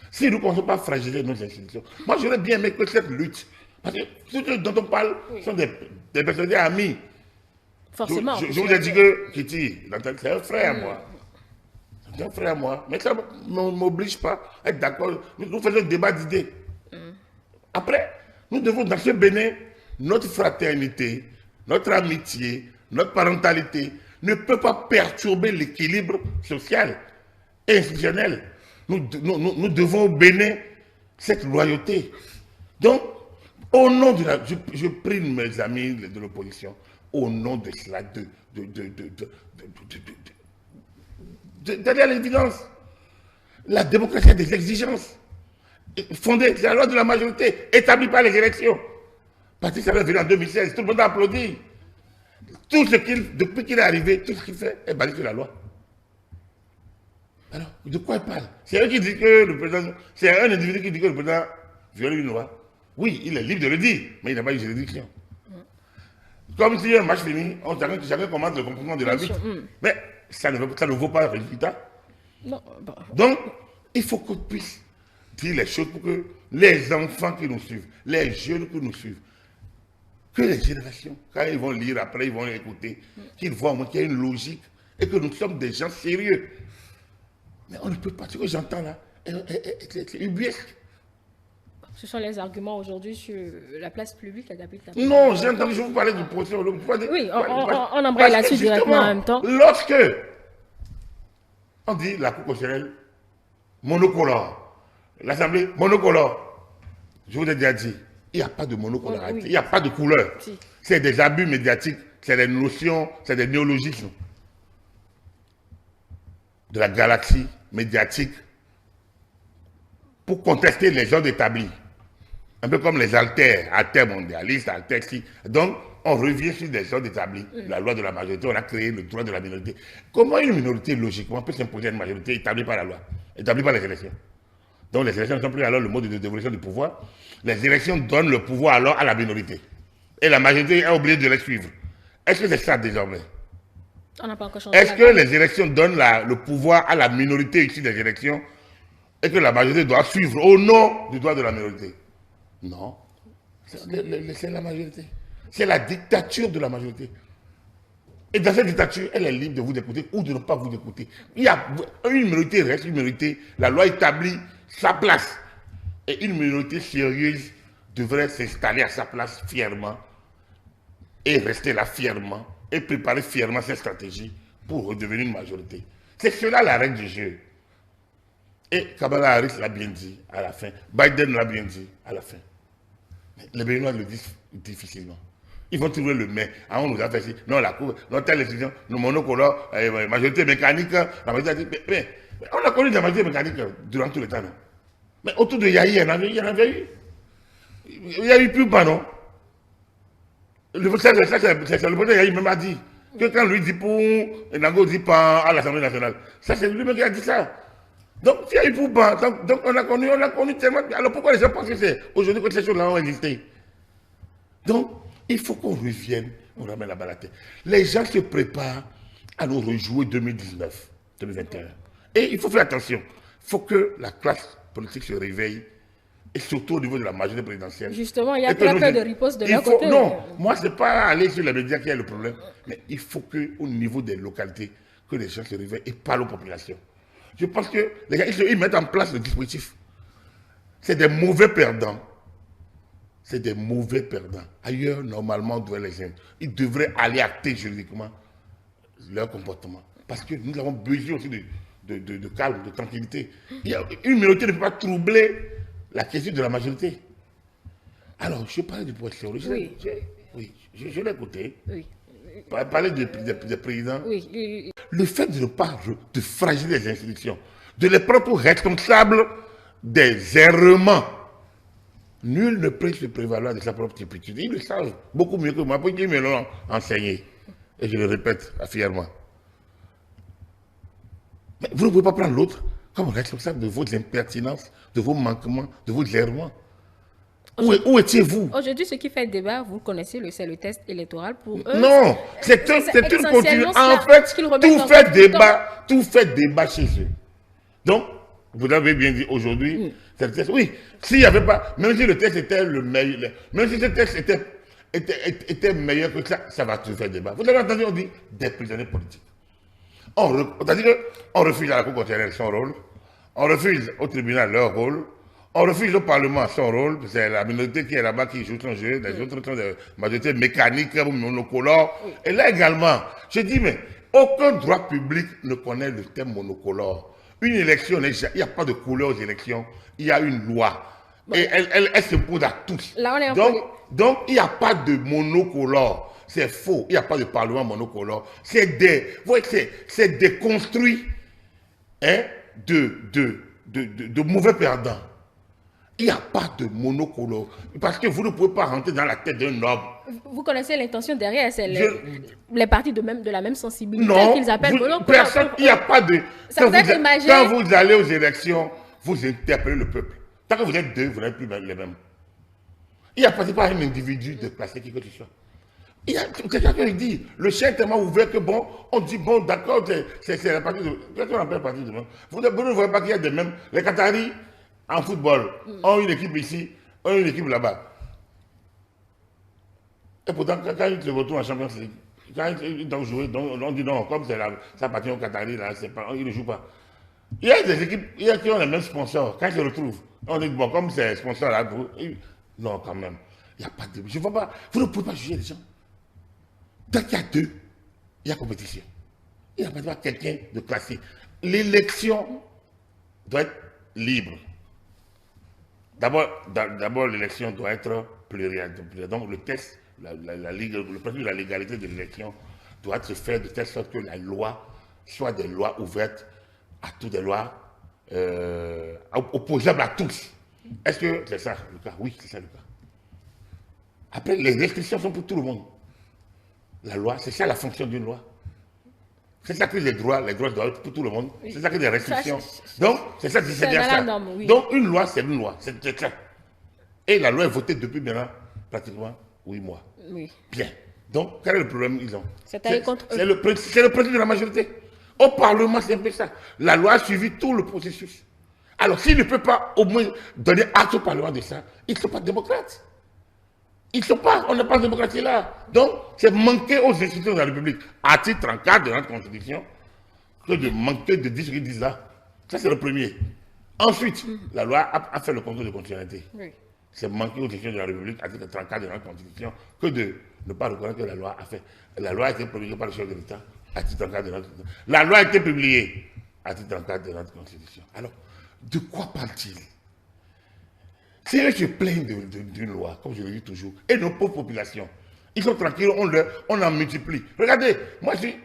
Si nous ne commençons pas à fragiliser nos institutions, moi j'aurais bien aimé que cette lutte, parce que ceux dont on parle sont des personnalités amis. Forcément. Je vous ai dit que Kitty, c'est un frère à moi. C'est un frère à moi. Mais ça ne m'oblige pas à être d'accord. Nous faisons un débat d'idées. Après, nous devons dans ce Bénin, notre fraternité, notre amitié, notre parentalité ne peut pas perturber l'équilibre social et institutionnel. Nous devons au Bénin cette loyauté. Donc, au nom de la... Je prie mes amis de l'opposition, au nom de cela, D'aller à l'évidence. La démocratie a des exigences. Fondée, c'est la loi de la majorité, établie par les élections. Patrice Talon est venu en 2016, tout le monde a applaudi. Tout ce depuis qu'il est arrivé, tout ce qu'il fait est basé sur la loi. Alors, de quoi il parle? C'est eux qui disent que le président, c'est un individu qui dit que le président viole une loi. Oui, il est libre de le dire, mais il n'a pas eu de juridiction. Comme si un match fini, chacun commande le comportement de l'arbitre. Mais ça ne vaut pas le résultat. Non. Donc, il faut qu'on puisse dire les choses pour que les enfants qui nous suivent, les jeunes qui nous suivent, que les générations, quand ils vont lire après, ils vont écouter, qu'ils voient au moins qu'il y a une logique et que nous sommes des gens sérieux. Mais on ne peut pas, ce que j'entends là, c'est ubuesque. Ce sont les arguments aujourd'hui sur la place publique, la capitale. Non, j'ai entendu, je vous parlais du procès. Oui, on embraye là-dessus directement en même temps. Lorsque on dit la Cour constitutionnelle monocolore, l'Assemblée monocolore, je vous ai déjà dit, il n'y a pas de monocolorité, il n'y a pas de couleur. Si. C'est des abus médiatiques, c'est des notions, c'est des néologismes de la galaxie médiatique pour contester les ordres établis. Un peu comme les alters mondialistes, alters si. Donc, on revient sur des ordres établis. La loi de la majorité, on a créé le droit de la minorité. Comment une minorité, logiquement, peut s'imposer à une majorité établie par la loi, établie par les élections? Donc, les élections ne sont plus alors le mode de dévolution du pouvoir. Les élections donnent le pouvoir alors à la minorité. Et la majorité est obligée de les suivre. Est-ce que c'est ça désormais? On n'a pas encore changé. Est-ce que les élections donnent le pouvoir à la minorité issue des élections et que la majorité doit suivre au nom du droit de la minorité? Non. C'est la majorité. C'est la dictature de la majorité. Et dans cette dictature, elle est libre de vous écouter ou de ne pas vous écouter. Il y a une minorité reste une minorité. La loi établit sa place. Et une minorité sérieuse devrait s'installer à sa place fièrement et rester là fièrement et préparer fièrement ses stratégies pour redevenir une majorité. C'est cela la règle du jeu. Et Kamala Harris l'a bien dit à la fin. Biden l'a bien dit à la fin. Mais les Béninois le disent difficilement. Ils vont trouver le mais. Ah, on nous a fait ici. Non, la Cour, non, telle décision, nous monocolores, majorité mécanique. La majorité, mais on a connu la majorité mécanique durant tout le temps. Non? Mais autour de Yahi, il y en avait eu. Il y a eu plus ou pas, non? Le président Yahi même a dit que quand lui dit pour, et Nago dit pas à l'Assemblée nationale. Ça, c'est lui-même qui a dit ça. Donc, s'il y a eu pour pas, donc on a connu tellement. Alors pourquoi les gens pensent que c'est aujourd'hui que ces choses-là ont existé? Donc, il faut qu'on revienne, on ramène la balle à terre. Les gens se préparent à nous rejouer 2019, 2021. Et il faut faire attention. Il faut que la classe politique se réveille, et surtout au niveau de la majorité présidentielle. Justement, il y a très peu de ripostes de leur côté. Non, moi, ce n'est pas aller sur les médias qui est le problème, mais il faut qu'au niveau des localités, que les gens se réveillent et parlent aux populations. Je pense que les gens, ils mettent en place le dispositif. C'est des mauvais perdants. C'est des mauvais perdants. Ailleurs, normalement, ils devraient aller acter juridiquement leur comportement. Parce que nous avons besoin aussi de calme, de tranquillité. Une minorité ne peut pas troubler la question de la majorité. Alors, je parlais du professeur. Oui. Je l'ai écouté. Oui. Parler des présidents. Oui. Le fait de ne pas fragiliser les institutions, de les prendre responsables des errements. Nul ne peut se prévaloir de sa propre turpitude. Ils le savent beaucoup mieux que moi, parce qu'ils me l'ont enseigné. Et je le répète fièrement. Mais vous ne pouvez pas prendre l'autre comme responsable de vos impertinences, de vos manquements, de vos errements. Où étiez-vous? Aujourd'hui, ce qui fait débat, vous connaissez, c'est le test électoral pour eux. Non, c'est une continuité. En fait, tout fait débat chez eux. Donc, vous avez bien dit aujourd'hui, c'est le test. Oui, s'il n'y avait pas, même si le test était le meilleur, même si ce test était meilleur que ça va tout faire débat. Vous avez entendu, on dit des prisonniers politiques. C'est-à-dire qu'on refuse à la Cour constitutionnelle son rôle, on refuse au tribunal leur rôle, on refuse au Parlement son rôle, c'est la minorité qui est là-bas qui joue son jeu, les autres sont des majorités mécaniques, monocolores. Et là également, je dis, mais aucun droit public ne connaît le thème monocolore. Une élection, il n'y a pas de couleur aux élections, il y a une loi. Et elle s'impose à tous. Là, on est donc, il n'y a pas de monocolore. C'est faux. Il n'y a pas de parlement monocolore. C'est déconstruit. hein, de mauvais perdants. Il n'y a pas de monocolore. Parce que vous ne pouvez pas rentrer dans la tête d'un noble. Vous connaissez l'intention derrière, c'est les partis de la même sensibilité non, qu'ils appellent personne, il n'y a pas de... Quand vous allez aux élections, vous interpellez le peuple. Tant que vous êtes deux, vous n'êtes plus les mêmes. Il n'y a pas un individu de placer qui que ce soit. Il y a quelqu'un qui dit, le chien est tellement ouvert que bon, on dit bon, d'accord, c'est la partie de... Qu'est-ce qu'on appelle la partie de même? Vous ne voyez pas qu'il y a des mêmes. Les Qataris, en football, ont une équipe ici, ont une équipe là-bas. Et pourtant, quand ils se retrouvent en Champions League, quand ils doivent jouer, on dit non, comme ça appartient aux Qataris, là, ils ne jouent pas. Il y a des équipes qui ont les mêmes sponsors. Quand ils se retrouvent, on dit bon, comme c'est sponsor là, non, quand même. Il n'y a pas de. Je ne vois pas. Vous ne pouvez pas juger les gens. Tant qu'il y a deux, il y a compétition. Il n'y a pas quelqu'un de classé. L'élection doit être libre. D'abord, l'élection doit être plurielle. Donc, le test, le principe de la légalité de l'élection doit se faire de telle sorte que la loi soit des lois ouvertes à toutes, des lois opposables à tous. Est-ce que c'est ça le cas? Oui, c'est ça le cas. Après, les restrictions sont pour tout le monde. La loi, c'est ça la fonction d'une loi. C'est ça que les droits doivent être pour tout le monde. Oui. C'est ça que les restrictions. Donc, c'est ça qui c'est bien ça. Norme, oui. Donc, une loi, c'est une loi. C'est ça. Et la loi est votée depuis maintenant pratiquement 8 mois. Oui. Bien. Donc, quel est le problème qu'ils ont? C'est le principe de la majorité. Au Parlement, c'est un peu ça. La loi a suivi tout le processus. Alors, s'il ne peut pas au moins donner acte au Parlement de ça, ils ne sont pas démocrates. Ils ne sont pas, on n'a pas de démocratie là. Donc, c'est manquer aux institutions de la République, article 34 de notre Constitution, que de manquer de dire ce qu'ils disent là. Ça, c'est le premier. Ensuite, la loi a fait le contrôle de constitutionnalité. Oui. C'est manquer aux institutions de la République, article 34 de notre Constitution, que de ne pas reconnaître que la loi a fait. La loi a été promulguée par le chef de l'État, article 34 de notre Constitution. La loi a été publiée, article 34 de notre Constitution. Alors, de quoi parle-t-il? Si eux se plaignent d'une loi, comme je le dis toujours, et nos pauvres populations, ils sont tranquilles, on en multiplie. Regardez, moi je suis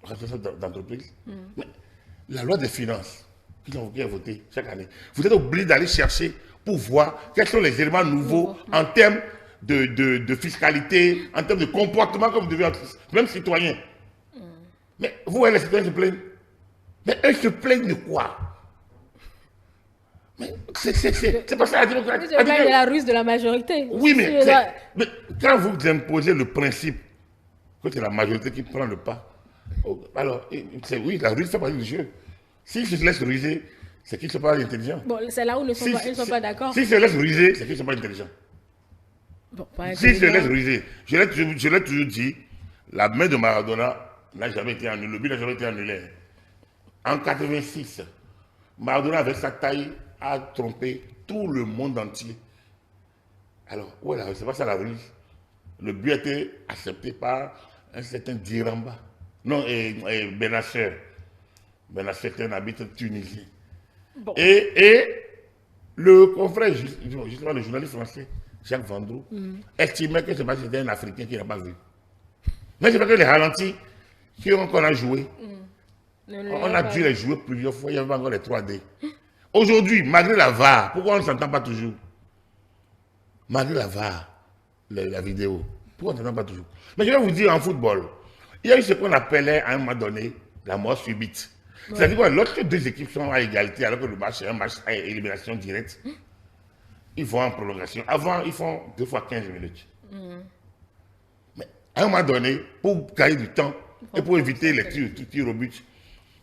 responsable d'entreprise, mais la loi des finances qu'ils ont votée chaque année, vous êtes obligé d'aller chercher pour voir quels sont les éléments nouveaux en termes de fiscalité, en termes de comportement que vous devez être, même citoyen. Mais vous voyez les citoyens se plaignent. Mais eux se plaignent de quoi? Mais c'est pas ça la démocratie. C'est la ruse de la majorité. Oui, mais quand vous imposez le principe que c'est la majorité qui prend le pas, alors, oui, la ruse fait partie du jeu. S'ils se laissent ruser, c'est qu'ils ne sont pas intelligents. Bon, c'est là où ils ne sont pas d'accord. S'ils se laissent ruser, c'est qu'ils ne sont pas intelligents. Bon, s'ils se laissent ruser, je l'ai toujours dit, la main de Maradona n'a jamais été annulée, le but n'a jamais été annulé. En 86, Maradona, avec sa taille, a trompé tout le monde entier. Alors, voilà, c'est pas ça la ruse. Le but a été accepté par un certain Diramba. Non, et Benacher. Benacher était un habitant tunisien. Bon. Et le confrère, justement, le journaliste français, Jacques Vendroux, estimait que c'était un Africain qui n'a pas vu. Mais c'est parce que les ralentis qu'on a joué, on a dû les jouer plusieurs fois, il y avait encore les 3D. Aujourd'hui, malgré la VAR, pourquoi on ne s'entend pas toujours? Malgré la VAR, la vidéo, pourquoi on ne s'entend pas toujours? Mais je vais vous dire, en football, il y a eu ce qu'on appelait à un moment donné la mort subite. Ouais. C'est-à-dire que lorsque deux équipes sont à égalité, alors que le match est un match à élimination directe, ils vont en prolongation. Avant, ils font 2 fois 15 minutes. Mais à un moment donné, pour gagner du temps et pour éviter les tirs au but,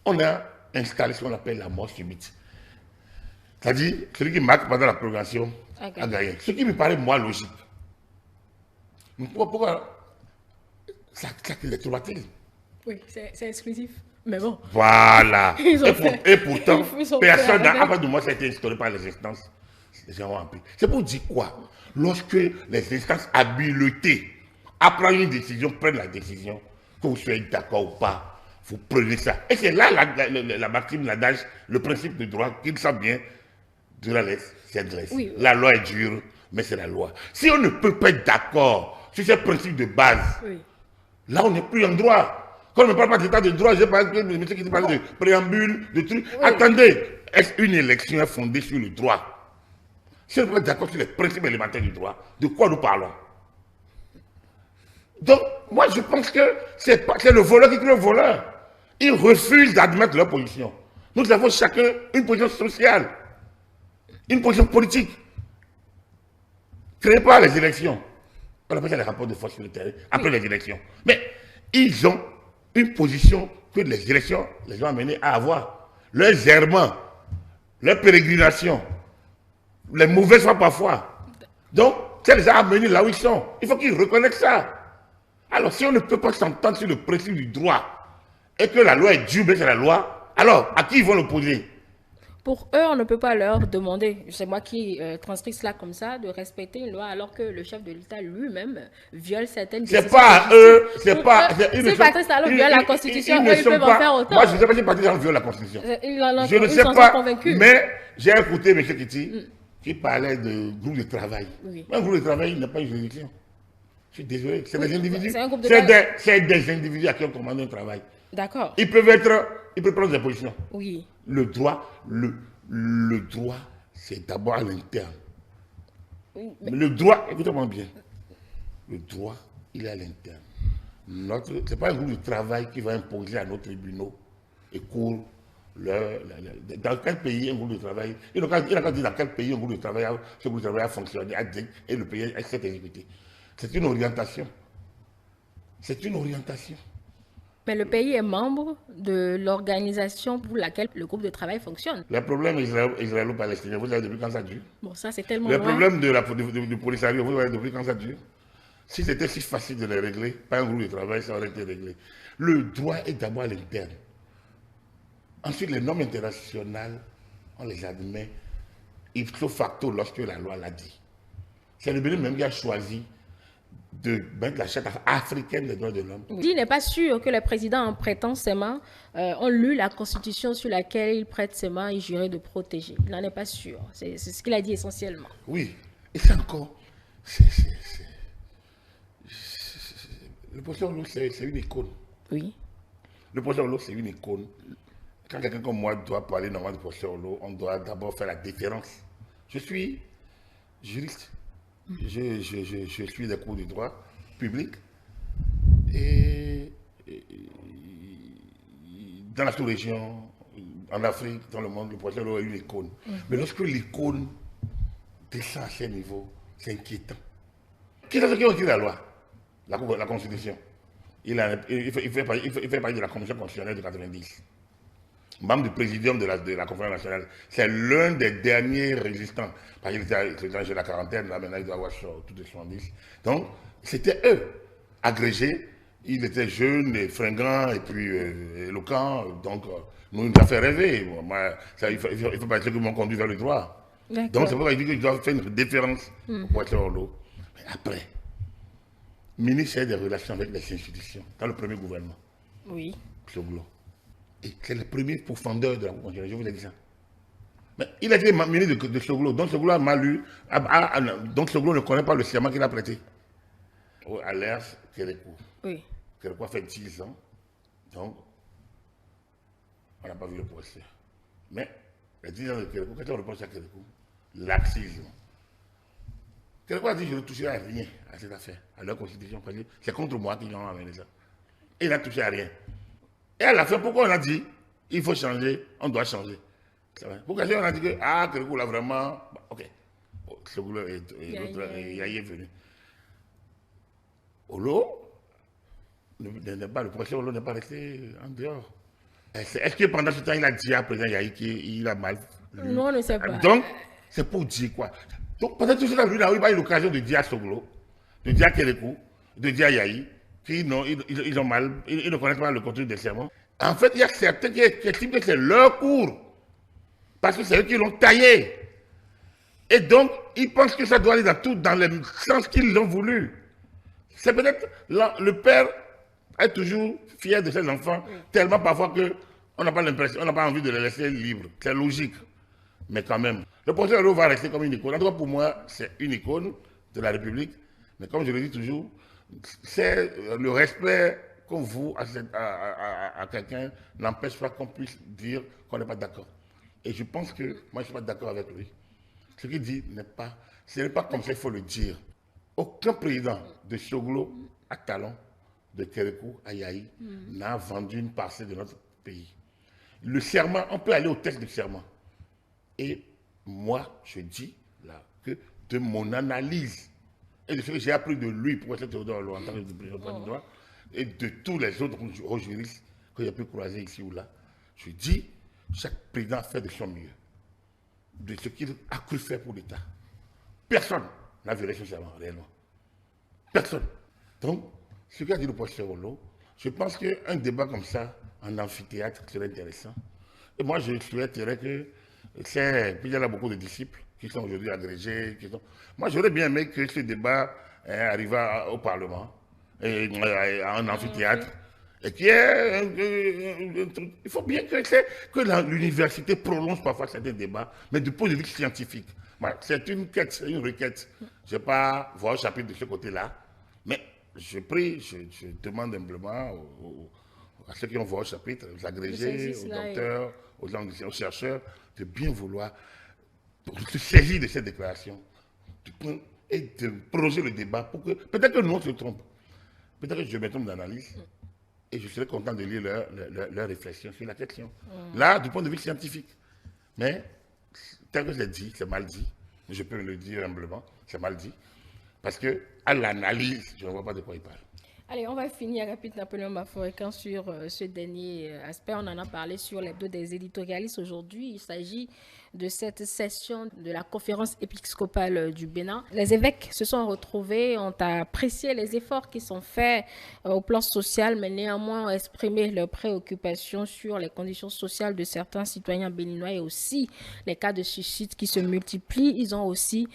on a installé ce qu'on appelle la mort subite. C'est-à-dire, celui qui marque pendant la prolongation a gagné. Ce qui me paraît, moi, logique. Mais pourquoi ça crée les traumatismes? Oui, c'est exclusif. Mais bon. Voilà. Et pourtant, personne n'a, avant de moi, ça a été instauré par les instances. Les gens ont appris. C'est pour dire quoi? Lorsque les instances habilitées à prendre une décision, prennent la décision, que vous soyez d'accord ou pas, vous prenez ça. Et c'est là la maxime, l'adage, le principe de droit, qu'ils savent bien, de la laisse, c'est de laisse. Oui. La loi est dure, mais c'est la loi. Si on ne peut pas être d'accord sur ces principes de base, là on n'est plus en droit. Quand on ne parle pas d'état de droit, j'ai parlé de monsieur qui parle de préambule, de trucs. Oui. Attendez, est-ce qu'une élection est fondée sur le droit? Si on n'est pas d'accord sur les principes élémentaires du droit, de quoi nous parlons? Donc, moi, je pense que c'est le voleur qui crée le voleur. Ils refusent d'admettre leur position. Nous avons chacun une position sociale, une position politique. Créez pas les élections. On appelle ça les rapports de force sur le terrain, après les élections. Mais ils ont une position que les élections les ont amenés à avoir. Leurs errements, leurs pérégrinations, les mauvais choix parfois. Donc, ça les a amenés là où ils sont. Il faut qu'ils reconnaissent ça. Alors, si on ne peut pas s'entendre sur le principe du droit et que la loi est due, mais c'est la loi, alors à qui ils vont l'opposer? Pour eux, on ne peut pas leur demander, c'est moi qui transcris cela comme ça, de respecter une loi alors que le chef de l'État lui-même viole certaines décisions. C'est pas à eux, c'est pas... Si Patrice Talon viole la Constitution, eux, ils peuvent en faire autant. Moi, je ne sais pas si Patrice Talon viole la Constitution. Je ne sais pas, mais j'ai écouté M. Kiti qui parlait de groupe de travail. Oui. Un groupe de travail n'est pas une juridiction. Je suis désolé, c'est des individus. C'est des individus à qui on commande un travail. D'accord. Ils peuvent prendre des positions. Oui. Le droit, c'est d'abord à l'interne. Oui, mais le droit, écoutez-moi bien, le droit, il est à l'interne. Ce n'est pas un groupe de travail qui va imposer à nos tribunaux et cours dans quel pays un groupe de travail, il n'a qu'à dire dans quel pays un groupe de travail, ce groupe de travail a fonctionné, et le pays s'est exécuté. C'est une orientation. C'est une orientation. Mais le pays est membre de l'organisation pour laquelle le groupe de travail fonctionne. Le problème israélo-palestinien, vous savez depuis quand ça dure? Bon, ça c'est tellement Le problème du Polisario, vous savez depuis quand ça dure? Si c'était si facile de les régler, pas un groupe de travail, ça aurait été réglé. Le droit est d'abord à l'interne. Ensuite, les normes internationales, on les admet ipso facto lorsque la loi l'a dit. C'est le Bénin même qui a choisi de mettre la charte africaine des droits de l'homme. Il n'est pas sûr que les présidents en prêtant serment ont lu la constitution sur laquelle ils prêtent serment et jurent de protéger. Il n'en est pas sûr. C'est ce qu'il a dit essentiellement. Oui. Et c'est encore... Le professeur Olo, c'est une icône. Oui. Le professeur Olo, c'est une icône. Quand quelqu'un comme moi doit parler normalement du professeur Olo, on doit d'abord faire la différence. Je suis juriste. Je suis des cours de droit public et dans la sous-région, en Afrique, dans le monde, le professeur est une icône. Mais lorsque l'icône descend à ce niveau, c'est inquiétant. Qui est-ce qui a écrit la loi, la Constitution? Il fait partie de la Commission constitutionnelle de 90. Membre du présidium de la conférence nationale. C'est l'un des derniers résistants. Parce qu'il était dans la quarantaine, là maintenant il doit avoir tout de 70. Donc, c'était eux, agrégés. Il était jeune et fringant et puis éloquent. Donc, nous a fait rêver. Bon, moi, il faut pas dire qu'ils m'ont conduit vers le droit. Donc, c'est pourquoi il dit qu'il doit faire une différence au professeur Orlo. Mais après, ministre des Relations avec les institutions, dans le premier gouvernement. Oui. Soglo. Et c'est le premier pourfendeur de la Constitution, je vous ai dit ça. Mais il a été ministre de Soglo, donc Soglo a mal lu, donc Soglo ne connaît pas le serment qu'il a prêté. À l'ERS Kérékou. Oui. Kérékou a fait 10 ans, donc on n'a pas vu le procès. Mais les 10 ans de Kérékou, quand on reproche à Kérékou, laxisme. Kérékou a dit je ne toucherai à rien à cette affaire, à leur constitution, parce que c'est contre moi qu'ils ont amené ça. Et il n'a touché à rien. Et à la fin, pourquoi on a dit il faut changer, on doit changer? Pourquoi on a dit que Kérékou là vraiment. Bah, ok. Soglo et l'autre, Yahi est venu. Olo, le professeur Olo n'est pas resté en dehors. Est-ce que pendant ce temps, il a dit à président Yahi qu'il a mal lu? Non, on ne sait pas. Donc, c'est pour dire quoi? Donc, pendant tout ce temps, lui, il a eu l'occasion de dire à Soglo, de dire à Kérékou, de dire à Yahi, qu'ils ont mal, ils ne connaissent pas le contenu des sermons. En fait, il y a certains qui estiment que c'est leur cours. Parce que c'est eux qui l'ont taillé. Et donc, ils pensent que ça doit aller dans le sens qu'ils ont voulu. C'est peut-être le père est toujours fier de ses enfants, tellement parfois qu'on n'a pas l'impression, on n'a pas envie de les laisser libres. C'est logique. Mais quand même, le professeur Olo va rester comme une icône. En tout cas, pour moi, c'est une icône de la République. Mais comme je le dis toujours, c'est le respect comme vous à quelqu'un n'empêche pas qu'on puisse dire qu'on n'est pas d'accord. Et je pense que moi, je ne suis pas d'accord avec lui. Ce qu'il dit ce n'est pas comme ça qu'il faut le dire. Aucun président de Soglo à Talon, de Kérékou à Yaï, n'a vendu une parcelle de notre pays. Le serment, on peut aller au texte du serment. Et moi, je dis là que de mon analyse et de ce que j'ai appris de lui pour être Théodore en tant que président du droit, et de tous les autres juristes que j'ai pu croiser ici ou là, je dis, chaque président a fait de son mieux, de ce qu'il a cru faire pour l'État. Personne n'a violé ce serment, réellement. Personne. Donc, ce qu'a dit le professeur Olo, je pense qu'un débat comme ça, en amphithéâtre, serait intéressant. Et moi, je souhaiterais que, puis il y en a beaucoup de disciples qui sont aujourd'hui agrégés. Moi, j'aurais bien aimé que ce débat arrive au Parlement, en amphithéâtre. Et il faut bien que l'université prolonge parfois certains débats, mais du point de vue scientifique. C'est une quête, c'est une requête. Je ne vais pas voir au chapitre de ce côté-là, mais je prie, je demande humblement à ceux qui ont vu au chapitre, aux agrégés, aux docteurs, aux chercheurs, de bien vouloir se saisir de cette déclaration et de prolonger le débat pour que, peut-être que nous on se trompe, peut-être que je me trompe d'analyse et je serais content de lire leur réflexion sur la question. Là, du point de vue scientifique. Mais, tel que je l'ai dit, c'est mal dit, je peux le dire humblement, c'est mal dit, parce que à l'analyse, je ne vois pas de quoi il parle. Allez, on va finir rapide Napoléon Maforécan sur ce dernier aspect. On en a parlé sur l'hebdo des éditorialistes aujourd'hui. Il s'agit de cette session de la conférence épiscopale du Bénin. Les évêques se sont retrouvés, ont apprécié les efforts qui sont faits au plan social, mais néanmoins ont exprimé leurs préoccupations sur les conditions sociales de certains citoyens béninois et aussi les cas de suicide qui se multiplient. Ils ont aussi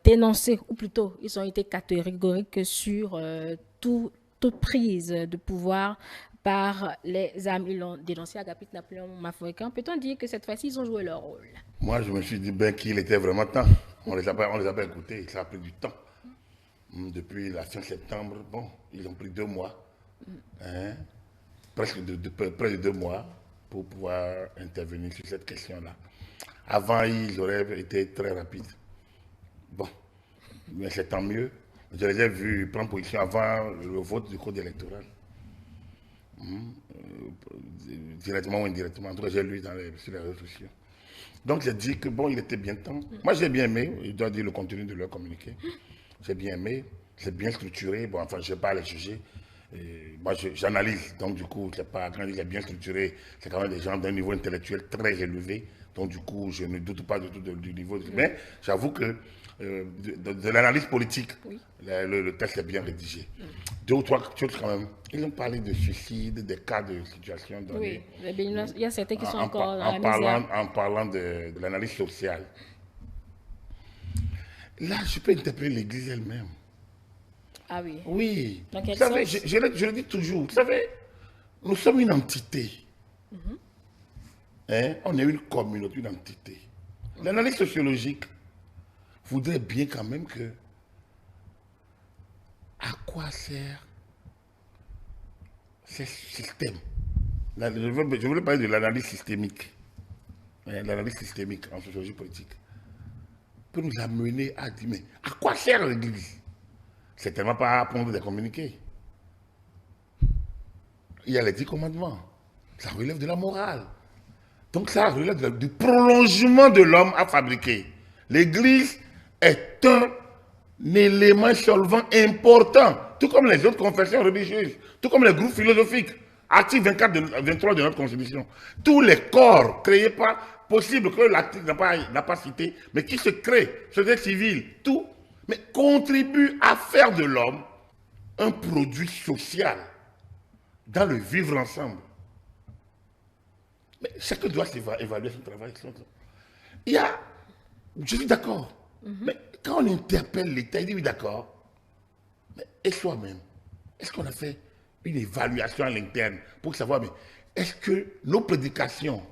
dénoncé, ou plutôt, ils ont été catégoriques sur toute prise de pouvoir par les âmes. Ils l'ont dénoncé à Agapit Napoléon Maforécan. Peut-on dire que cette fois-ci, ils ont joué leur rôle? Moi, je me suis dit qu'il était vraiment temps. On les a pas écoutés, ça a pris du temps. Depuis la fin septembre, bon, ils ont pris 2 mois, près de 2 mois pour pouvoir intervenir sur cette question-là. Avant, ils auraient été très rapides. Bon, mais c'est tant mieux. Je les ai vus prendre position avant le vote du code électoral. Directement ou indirectement. En tout cas, j'ai lu sur les réseaux sociaux. Donc, j'ai dit que bon, il était bien temps. Moi, j'ai bien aimé, je dois dire le contenu de leur communiqué. J'ai bien aimé, c'est bien structuré. Bon, enfin, je ne vais pas les juger. Et moi, j'analyse. Donc, du coup, c'est pas, quand il est bien structuré, c'est quand même des gens d'un niveau intellectuel très élevé. Donc, du coup, je ne doute pas du tout du niveau. Mais j'avoue que de l'analyse politique, oui. Le texte est bien rédigé. 2 ou 3 choses quand même. Ils ont parlé de suicide, des cas de situation donnée. Oui, il y a certains qui sont encore en parlant de l'analyse sociale. Là, je peux interpeller l'Église elle-même. Ah oui. Oui. Dans quel vous savez, sens? je le dis toujours. Vous savez, nous sommes une entité. On est une communauté, une entité. L'analyse sociologique voudrait bien quand même que à quoi sert ces systèmes. Je voulais parler de l'analyse systémique. L'analyse systémique en sociologie politique peut nous amener à dire, mais à quoi sert l'Église? C'est tellement pas à prendre des communiqués. Il y a les 10 commandements. Ça relève de la morale. Donc ça relève du prolongement de l'homme à fabriquer. L'Église est un élément solvant important, tout comme les autres confessions religieuses, tout comme les groupes philosophiques. Article 23 de notre Constitution. Tous les corps créés par, possible que l'article n'a pas cité, mais qui se créent, société civile, tout, mais contribuent à faire de l'homme un produit social dans le vivre ensemble. Mais chacun doit évaluer son travail. Je suis d'accord, mais quand on interpelle l'État, il dit oui d'accord, mais et soi-même, est-ce qu'on a fait une évaluation à l'interne pour savoir, mais est-ce que nos prédications,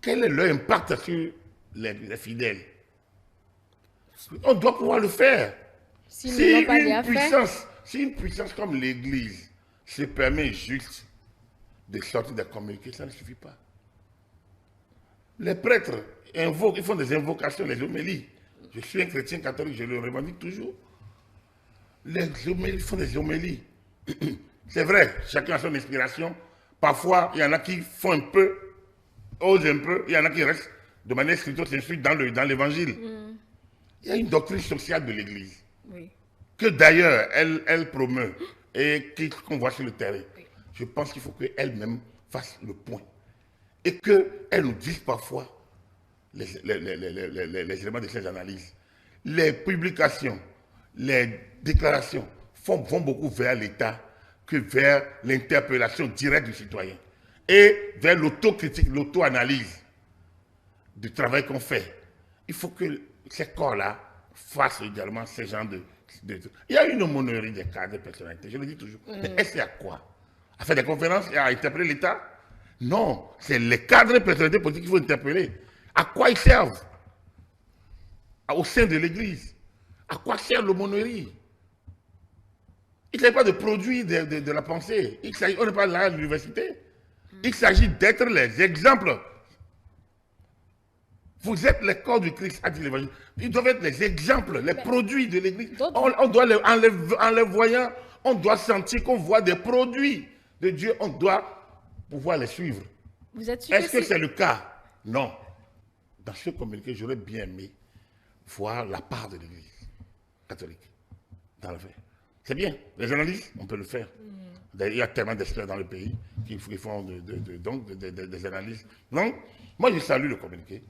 quel est leur impact sur les fidèles? On doit pouvoir le faire. Si une puissance comme l'Église se permet juste de sortir des communiqués, ça ne suffit pas. Les prêtres invoquent, ils font des invocations, les homélies. Je suis un chrétien catholique, je le revendique toujours. Les homélies font des homélies. C'est vrai, chacun a son inspiration. Parfois, il y en a qui font un peu, osent un peu, il y en a qui restent de manière stricte s'instruit dans l'évangile. Il y a une doctrine sociale de l'Église, que d'ailleurs elle promeut et qu'on voit sur le terrain. Je pense qu'il faut qu'elle-même fasse le point. Et qu'elle nous dise parfois les éléments de ces analyses. Les publications, les déclarations vont beaucoup vers l'État que vers l'interpellation directe du citoyen. Et vers l'autocritique, l'auto-analyse du travail qu'on fait. Il faut que ces corps-là fassent également ce genre de... Il y a une aumônerie des cadres de personnalité, je le dis toujours. Mais elle sert à quoi? À faire des conférences et à interpeller l'État? Non, c'est les cadres de personnalité politique qu'il faut interpeller. À quoi ils servent? Au sein de l'Église. À quoi sert l'aumônerie? Il ne s'agit pas de produire de la pensée. On n'est pas là à l'université. Il s'agit d'être les exemples. Vous êtes les corps du Christ, a dit l'Évangile. Ils doivent être les exemples, les produits de l'Église. On doit, en les voyant, on doit sentir qu'on voit des produits de Dieu. On doit pouvoir les suivre. Est-ce que c'est le cas? Non. Dans ce communiqué, j'aurais bien aimé voir la part de l'Église catholique dans le fait. C'est bien. Les analyses, on peut le faire. Il y a tellement d'experts dans le pays qui font des analyses. Donc, moi, je salue le communiqué.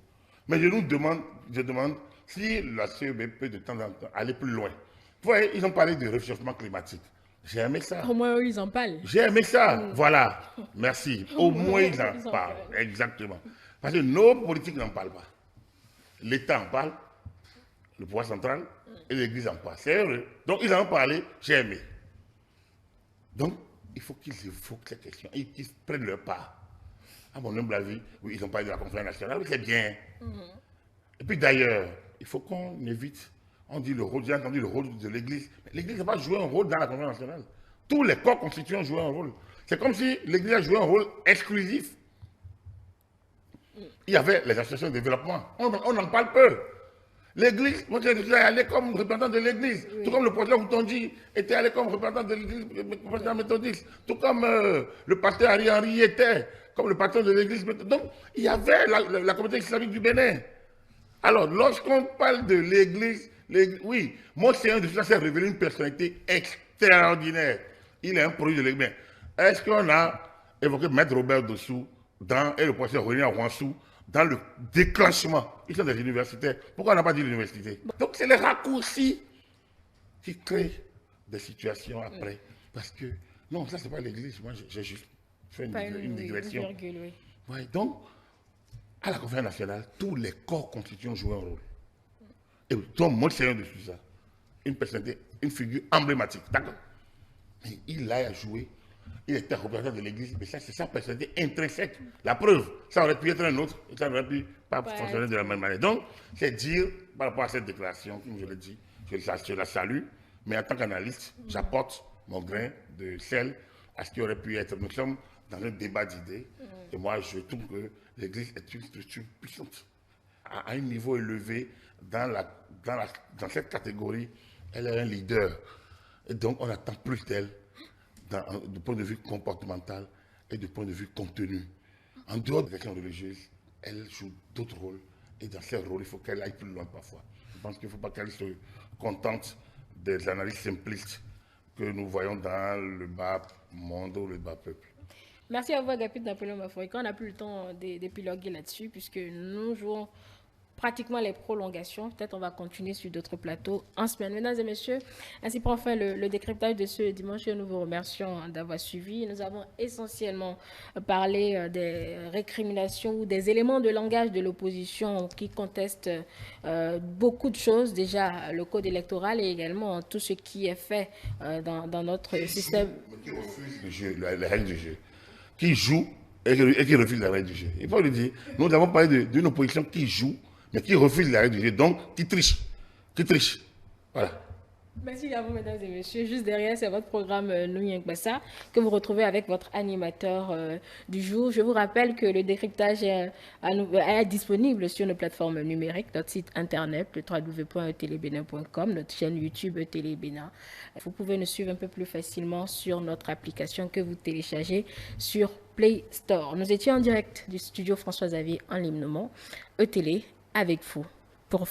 Mais je demande si la CEB peut de temps en temps aller plus loin. Vous voyez, ils ont parlé du réchauffement climatique. J'ai aimé ça. Au moins, eux, ils en parlent. J'ai aimé ça. Voilà. Merci. Au moins, ils en parlent. Exactement. Parce que nos politiques n'en parlent pas. L'État en parle, le pouvoir central et l'Église en parle. C'est heureux. Donc, ils en ont parlé. J'ai aimé. Donc, il faut qu'ils évoquent ces questions et qu'ils prennent leur part. À mon humble avis, oui, ils ont parlé de la conférence nationale, oui, c'est bien. Et puis d'ailleurs, il faut qu'on évite, on dit le rôle, j'ai entendu le rôle de l'Église. L'Église n'a pas joué un rôle dans la conférence nationale. Tous les corps constituants ont joué un rôle. C'est comme si l'Église a joué un rôle exclusif. Il y avait les associations de développement. On en parle peu. L'Église, moi je suis allé comme représentant de l'Église, tout comme le président Moutondi était allé comme représentant de l'Église, le président méthodiste, tout comme le pasteur Henri Henry était comme le patron de l'Église. Donc, il y avait la communauté islamique du Bénin. Alors, lorsqu'on parle de l'Église, oui, Monseigneur de Sousa s'est révélé une personnalité extraordinaire. Il est un produit de l'Église. Est-ce qu'on a évoqué Maître Robert Dossou et le professeur René Ouansou dans le déclenchement? Ils sont des universitaires. Pourquoi on n'a pas dit l'université? Donc, c'est les raccourcis qui créent des situations après. Parce que, non, ça, c'est pas l'Église. Moi, j'ai juste fait une digression. Ouais, donc, à la conférence nationale, tous les corps constituants jouent un rôle. Et donc, Monseigneur de Sousa, une personnalité, une figure emblématique, d'accord. Mais il a joué, il était représentant de l'Église, mais ça, c'est sa personnalité intrinsèque. La preuve, ça aurait pu être un autre, et ça n'aurait pu pas fonctionner de la même manière. Donc, c'est dire, par rapport à cette déclaration, comme je l'ai dit, je la salue, mais en tant qu'analyste, j'apporte mon grain de sel à ce qui aurait pu être. Nous sommes dans un débat d'idées, et moi, je trouve que l'Église est une structure puissante, à un niveau élevé, dans cette catégorie, elle est un leader. Et donc, on attend plus d'elle du point de vue comportemental et du point de vue contenu. En dehors des questions religieuses, elle joue d'autres rôles. Et dans ces rôles, il faut qu'elle aille plus loin parfois. Je pense qu'il ne faut pas qu'elle se contente des analyses simplistes que nous voyons dans le bas monde ou le bas peuple. Merci à vous, Agapit Napoléon Mafoika. On n'a plus le temps d'épiloguer là-dessus, puisque nous jouons pratiquement les prolongations. Peut-être on va continuer sur d'autres plateaux en semaine. Mesdames et messieurs, ainsi prend fin le décryptage de ce dimanche. Nous vous remercions d'avoir suivi. Nous avons essentiellement parlé des récriminations ou des éléments de langage de l'opposition qui contestent beaucoup de choses. Déjà, le code électoral et également tout ce qui est fait dans notre système. Qui refuse les règles du jeu. Qui joue et qui refuse les règles du jeu. Il faut le dire. Nous avons parlé d'une opposition qui joue mais qui refuse la règle du jeu, donc qui triche. Voilà. Merci à vous, mesdames et messieurs. Juste derrière, c'est votre programme Nouyeng Bassa que vous retrouvez avec votre animateur du jour. Je vous rappelle que le décryptage est disponible sur nos plateformes numériques, notre site internet, le www.etelebénin.com, notre chaîne YouTube Télébénin. Vous pouvez nous suivre un peu plus facilement sur notre application que vous téléchargez sur Play Store. Nous étions en direct du studio François Xavier en Limnomont, Télé avec vous. Pour